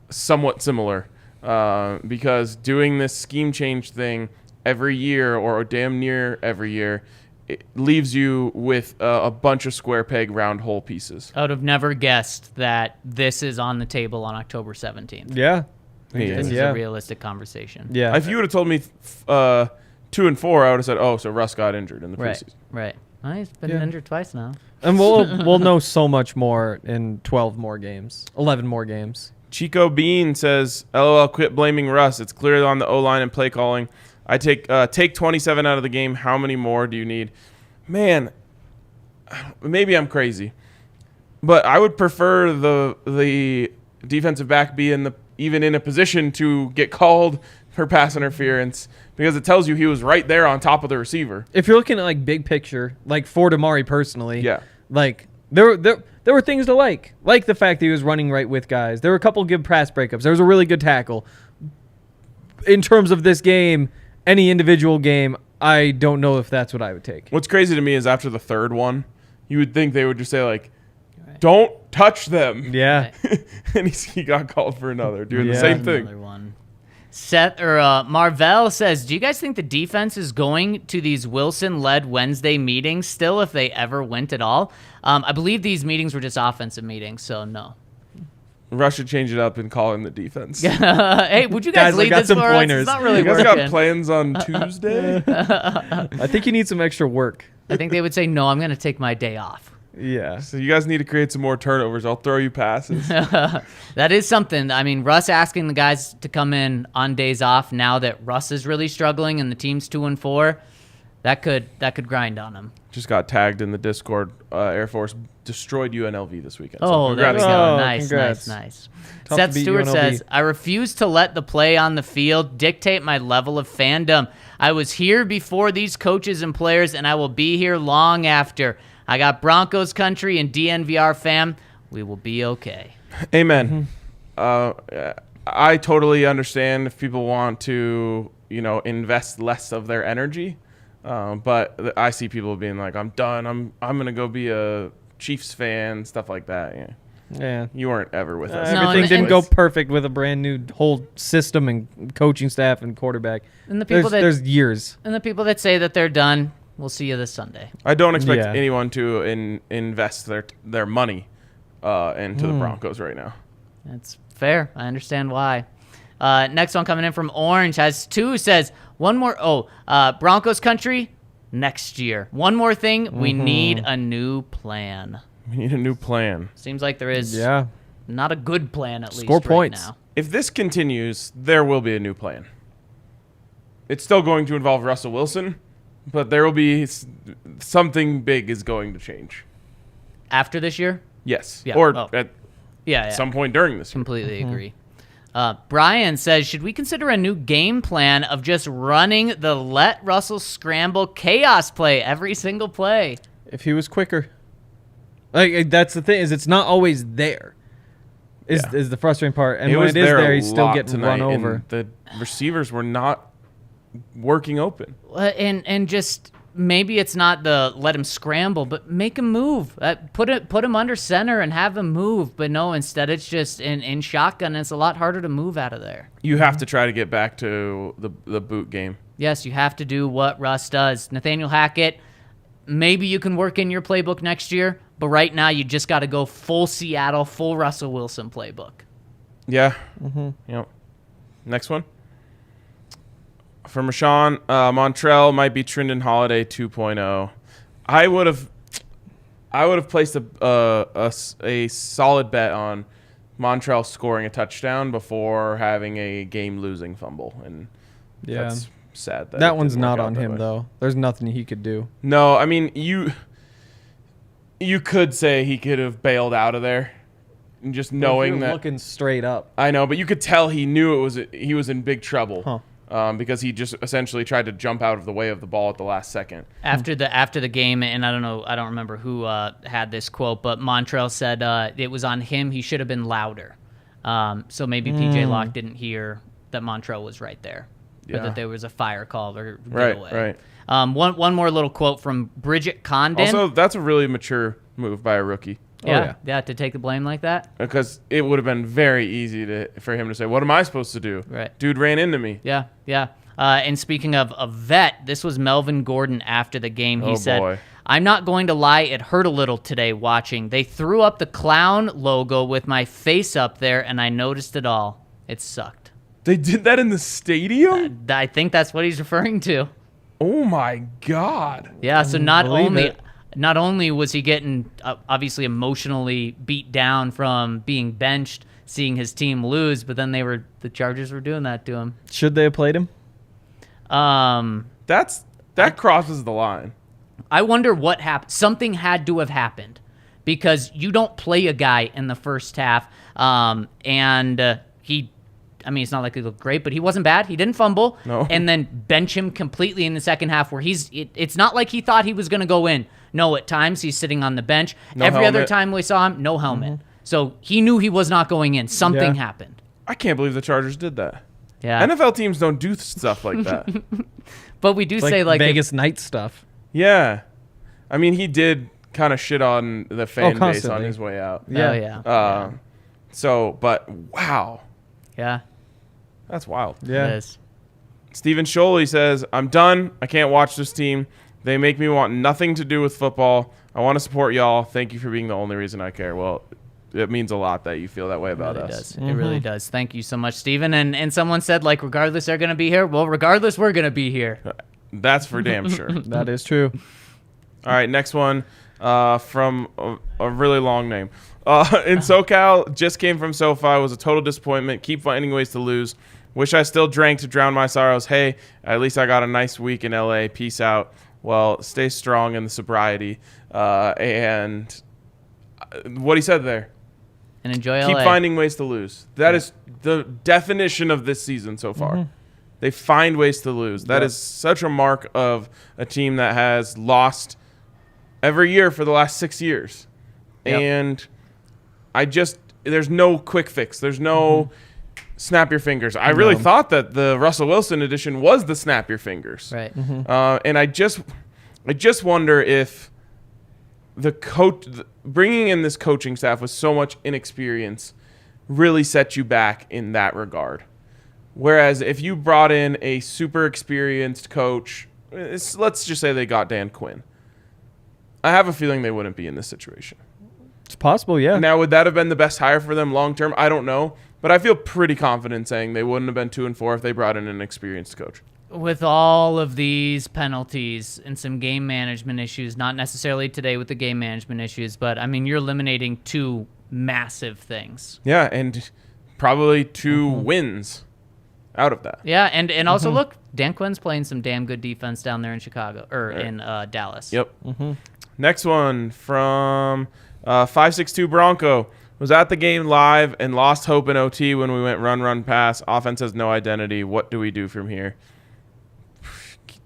somewhat similar, because doing this scheme change thing every year or damn near every year, it leaves you with a bunch of square peg round hole pieces. I would have never guessed that this is on the table on October 17th. Yeah. This is a realistic conversation. Yeah. If you would have told me 2 and 4, I would have said, "Oh, so Russ got injured in the preseason." Right. Well, he's been injured twice now. And we'll know so much more in 12 more games, 11 more games. Chico Bean says, "LOL, quit blaming Russ. It's clearly on the O-line and play calling. I take 27 out of the game. How many more do you need?" Man, maybe I'm crazy, but I would prefer the defensive back be even in a position to get called for pass interference, because it tells you he was right there on top of the receiver. If you're looking at like big picture, like for Damari personally, Yeah. like there were things to like the fact that he was running right with guys. There were a couple good pass breakups. There was a really good tackle. In terms of this game, any individual game, I don't know if that's what I would take. What's crazy to me is after the third one, you would think they would just say, like, don't touch them. Yeah. And he got called for another, doing the Yeah. same thing. Another one. Marvell says, do you guys think the defense is going to these Wilson-led Wednesday meetings still, if they ever went at all? I believe these meetings were just offensive meetings, so no. Rush should change it up and call in the defense. Hey, would you guys lead got this some for pointers. us? It's not really You guys working. got plans on Tuesday? I think you need some extra work. I think they would say, no, I'm going to take my day off. Yeah. So you guys need to create some more turnovers. I'll throw you passes. That is something. I mean, Russ asking the guys to come in on days off now that Russ is really struggling and the team's 2-4, that could grind on him. Just got tagged in the Discord. Air Force destroyed UNLV this weekend. Oh, so there we congrats. go. Oh, Nice. Tough Seth to beat Stewart UNLV. says, I refuse to let the play on the field dictate my level of fandom. I was here before these coaches and players, and I will be here long after. I got Broncos country and DNVR fam. We will be okay. Amen. I totally understand if people want to, invest less of their energy. But I see people being like, I'm done. I'm going to go be a Chiefs fan, stuff like that. Yeah. You weren't ever with us. No, Everything and- didn't go perfect with a brand new whole system and coaching staff and quarterback. And the people There's years. And the people that say that they're done, we'll see you this Sunday. I don't expect Yeah. anyone to invest their money into the Broncos right now. That's fair. I understand why. Next one coming in from Orange has 2, says, one more. Broncos country next year. One more thing. We need a new plan. We need a new plan. Seems like there is Yeah. not a good plan, at least Score right points. now. If this continues, there will be a new plan. It's still going to involve Russell Wilson, but there will be something big is going to change. After this year? Yes. Yeah. Or Oh. at Yeah. some point during this year. Completely agree. Brian says, should we consider a new game plan of just running the let Russell scramble chaos play every single play? If he was quicker. Like that's the thing, is it's not always there. Is the frustrating part. And when it is there, he's still getting run over. The receivers were not working open. And just maybe it's not the let him scramble, but make him move. Put him under center and have him move. But no, instead it's just in shotgun. And it's a lot harder to move out of there. You have to try to get back to the boot game. Yes, you have to do what Russ does. Nathaniel Hackett, maybe you can work in your playbook next year, but right now you just got to go full Seattle, full Russell Wilson playbook. Yeah. Yep. Next one. From Rashawn, Montrell might be Trindon Holiday 2.0. I would have placed a solid bet on Montrell scoring a touchdown before having a game-losing fumble, and that's sad. That one's not on him, though. There's nothing he could do. No, I mean, you could say he could have bailed out of there, and just knowing that. Looking straight up. I know, but you could tell he knew he was in big trouble. Huh. Because he just essentially tried to jump out of the way of the ball at the last second. After the game, and I don't remember who had this quote, but Montrell said it was on him. He should have been louder. So maybe PJ Locke didn't hear that Montrell was right there, but that there was a fire call or getaway. Right. One more little quote from Bridget Condon. Also, that's a really mature move by a rookie. Yeah, to take the blame like that. Because it would have been very easy for him to say, what am I supposed to do? Right. Dude ran into me. Yeah. And speaking of a vet, this was Melvin Gordon after the game. He said, boy. I'm not going to lie, it hurt a little today watching. They threw up the clown logo with my face up there, and I noticed it all. It sucked. They did that in the stadium? I think that's what he's referring to. Oh, my God. Yeah, so not Believe only was he getting obviously emotionally beat down from being benched, seeing his team lose, but then the Chargers were doing that to him. Should they have played him? That crosses the line. I wonder what happened. Something had to have happened because you don't play a guy in the first half. It's not like he looked great, but he wasn't bad. He didn't fumble. No. And then bench him completely in the second half where it's not like he thought he was going to go in. No, at times he's sitting on the bench. No Every helmet. other time we saw him, no helmet. So he knew he was not going in. Something happened. I can't believe the Chargers did that. Yeah. NFL teams don't do stuff like that. But we do say like Vegas night stuff. Yeah. I mean, he did kind of shit on the fan base on constantly. his way out. Yeah. Oh, yeah. But wow. Yeah. That's wild. Yeah. It is. Stephen Sholey says, I'm done. I can't watch this team. They make me want nothing to do with football. I want to support y'all. Thank you for being the only reason I care. Well, it means a lot that you feel that way about It us. really does. Thank you so much, Steven. And someone said, like, regardless they're going to be here. Well, regardless, we're going to be here. That's for damn sure. That is true. All right, next one from a really long name. In SoCal, just came from SoFi, was a total disappointment. Keep finding ways to lose. Wish I still drank to drown my sorrows. Hey, at least I got a nice week in LA. Peace out. Well, stay strong in the sobriety. And what he said there. And enjoy LA. Keep finding ways to lose. That is the definition of this season so far. They find ways to lose. That is such a mark of a team that has lost every year for the last 6 years. Yep. And there's no quick fix. There's no snap your fingers. I really thought that the Russell Wilson edition was the snap your fingers. Right. And I just wonder if the coach bringing in this coaching staff with so much inexperience really set you back in that regard. Whereas if you brought in a super experienced coach, let's just say they got Dan Quinn, I have a feeling they wouldn't be in this situation. It's possible, yeah. Now, would that have been the best hire for them long term? I don't know, but I feel pretty confident saying they wouldn't have been 2-4 if they brought in an experienced coach. With all of these penalties and some game management issues, not necessarily today with the game management issues, but I mean, you're eliminating two massive things. Yeah, and probably 2 wins out of that. Yeah, and also look, Dan Quinn's playing some damn good defense down there in Chicago or in Dallas. Yep. Next one from 562 Bronco. Was at the game live and lost hope in OT when we went run, pass. Offense has no identity. What do we do from here?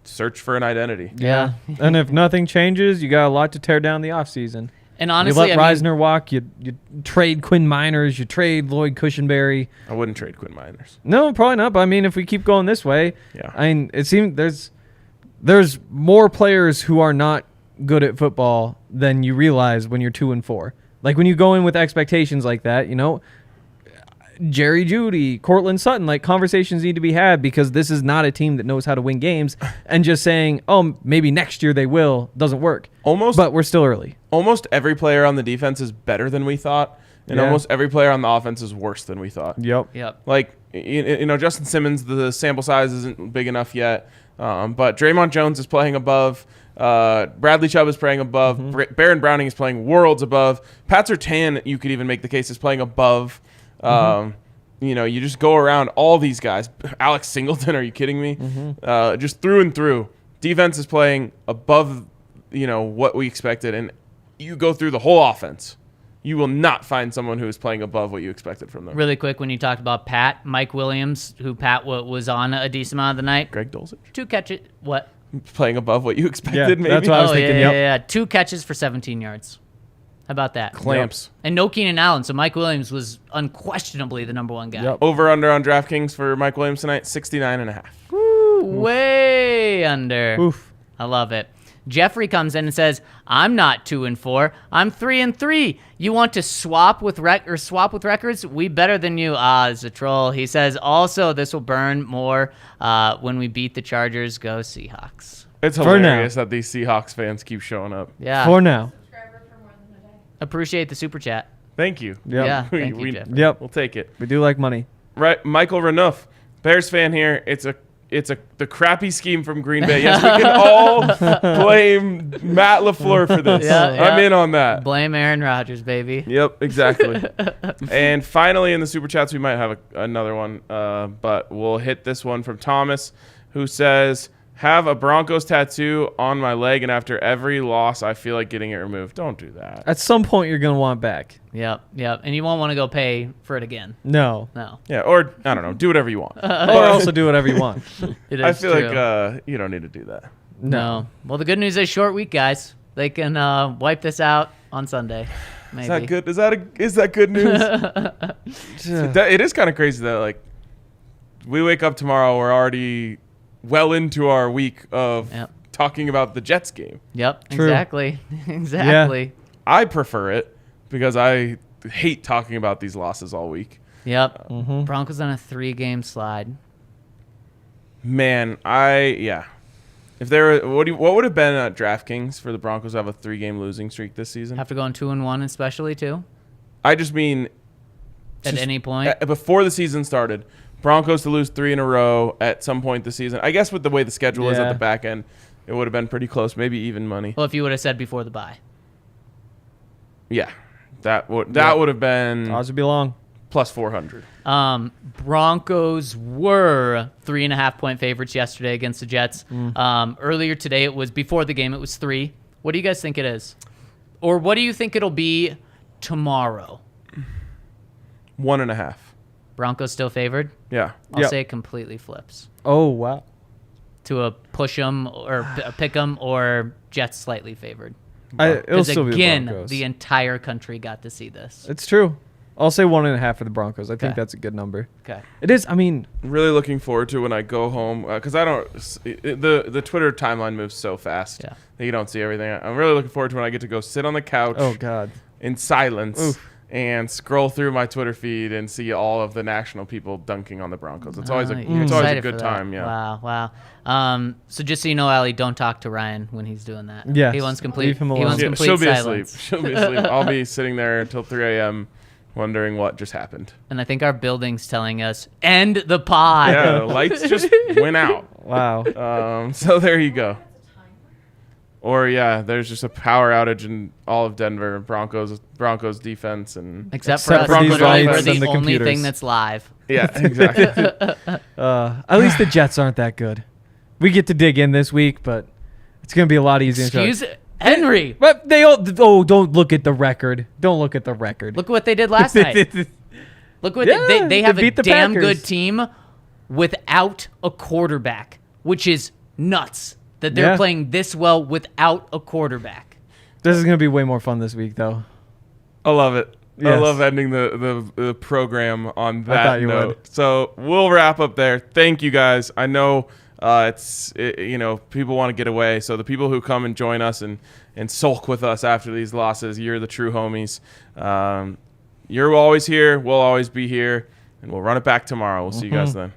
Search for an identity. Yeah. And if nothing changes, you got a lot to tear down the offseason. And honestly, you let Reisner walk, you trade Quinn Miners, you trade Lloyd Cushenberry. I wouldn't trade Quinn Miners. No, probably not. But I mean, if we keep going this way, Yeah. I mean, it seems there's more players who are not good at football than you realize when you're 2-4. Like when you go in with expectations like that, Jerry Jeudy, Cortland Sutton, like conversations need to be had because this is not a team that knows how to win games. And just saying, oh, maybe next year they will, doesn't work. But we're still early. Almost every player on the defense is better than we thought, and almost every player on the offense is worse than we thought. Yep. Like, Justin Simmons, the sample size isn't big enough yet, but Draymond Jones is playing above. Bradley Chubb is playing above. Baron Browning is playing worlds above. Pat Surtain, you could even make the case, is playing above. You just go around all these guys. Alex Singleton, are you kidding me? Just through and through. Defense is playing above, what we expected. And you go through the whole offense. You will not find someone who is playing above what you expected from them. Really quick, when you talked about Pat, Mike Williams, who Pat was on a decent amount of the night. Greg Dulcich? 2 catches. What? Playing above what you expected, maybe? That's what I was thinking. Yeah. 2 catches for 17 yards. How about that? Clamps. And no Keenan Allen, so Mike Williams was unquestionably the number 1 guy. Yep. Over under on DraftKings for Mike Williams tonight, 69.5. Woo, way under. Oof. I love it. Jeffrey comes in and says, I'm not 2-4. I'm 3-3. You want to swap with records? We better than you. It's a troll. He says, also, this will burn more when we beat the Chargers. Go Seahawks. It's hilarious that these Seahawks fans keep showing up. Yeah. For now. Appreciate the super chat. Thank you. Yep. Yeah, thank you, Jeffrey. Yep. We'll take it. We do like money. Right, Michael Renouf, Bears fan here. It's the crappy scheme from Green Bay. Yes, we can all blame Matt LaFleur for this. Yeah. I'm in on that. Blame Aaron Rodgers, baby. Yep, exactly. And finally, in the super chats, we might have another one, but we'll hit this one from Thomas, who says, have a Broncos tattoo on my leg, and after every loss, I feel like getting it removed. Don't do that. At some point, you're going to want it back. Yep. And you won't want to go pay for it again. No. Yeah, or, I don't know, do whatever you want. Or also do whatever you want. It is I feel true. like you don't need to do that. No. Well, the good news is short week, guys. They can wipe this out on Sunday. Maybe. Is that good? Is that good news? It is kind of crazy that, like, we wake up tomorrow, we're already well into our week of talking about the Jets game. Yep, True. exactly. Exactly. Yeah. I prefer it because I hate talking about these losses all week. Yep. Broncos on a 3-game slide. Man, If there were, what would have been at DraftKings for the Broncos to have a 3-game losing streak this season? Have to go on 2-1 especially, too? I just mean At any point? before the season started, Broncos to lose 3 in a row at some point this season. I guess with the way the schedule is at the back end, it would have been pretty close, maybe even money. Well, if you would have said before the bye. Yeah, that would have been Odds would be long. plus 400. Broncos were 3.5-point favorites yesterday against the Jets. Earlier today, it was before the game, it was 3. What do you guys think it is? Or what do you think it'll be tomorrow? 1.5. Broncos still favored? Yeah. I'll say it completely flips Oh, wow. to a push 'em or a pick 'em or Jets slightly favored. It'll Because still be the again, Broncos. the entire country got to see this. It's true. I'll say 1.5 for the Broncos. I think Okay. that's a good number. Okay. It is. I mean, Really looking forward to when I go home because I don't. The Twitter timeline moves so fast that you don't see everything. I'm really looking forward to when I get to go sit on the couch. oh God. In silence. Oof. And scroll through my Twitter feed and see all of the national people dunking on the Broncos. It's always You're it's always a excited good for that. time. Yeah. Wow. So just so you know, Allie, don't talk to Ryan when he's doing that. Yes. He wants complete. Leave him He wants alone. complete She'll be silence. asleep. She'll be asleep. I'll be sitting there until 3 a.m. wondering what just happened. And I think our building's telling us end the pod. Yeah, the lights just went out. Wow. So there you go. Or there's just a power outage in all of Denver. Broncos defense and Except for Except us, for these literally, we're lights the and the only computers. thing that's live. yeah, exactly. At least the Jets aren't that good. We get to dig in this week, but it's gonna be a lot easier. Excuse Henry. But they all. Oh, don't look at the record. Don't look at the record. Look what they did last night. Look what Yeah, they have they beat a the damn Packers. good team without a quarterback, which is nuts that they're Yeah. playing this well without a quarterback. This is gonna be way more fun this week, though. I love it. I Yes. love ending the program on I that thought you note. would. So we'll wrap up there. Thank you guys. I know people want to get away. So the people who come and join us and sulk with us after these losses, you're the true homies. You're always here. We'll always be here, and we'll run it back tomorrow. We'll see you guys then.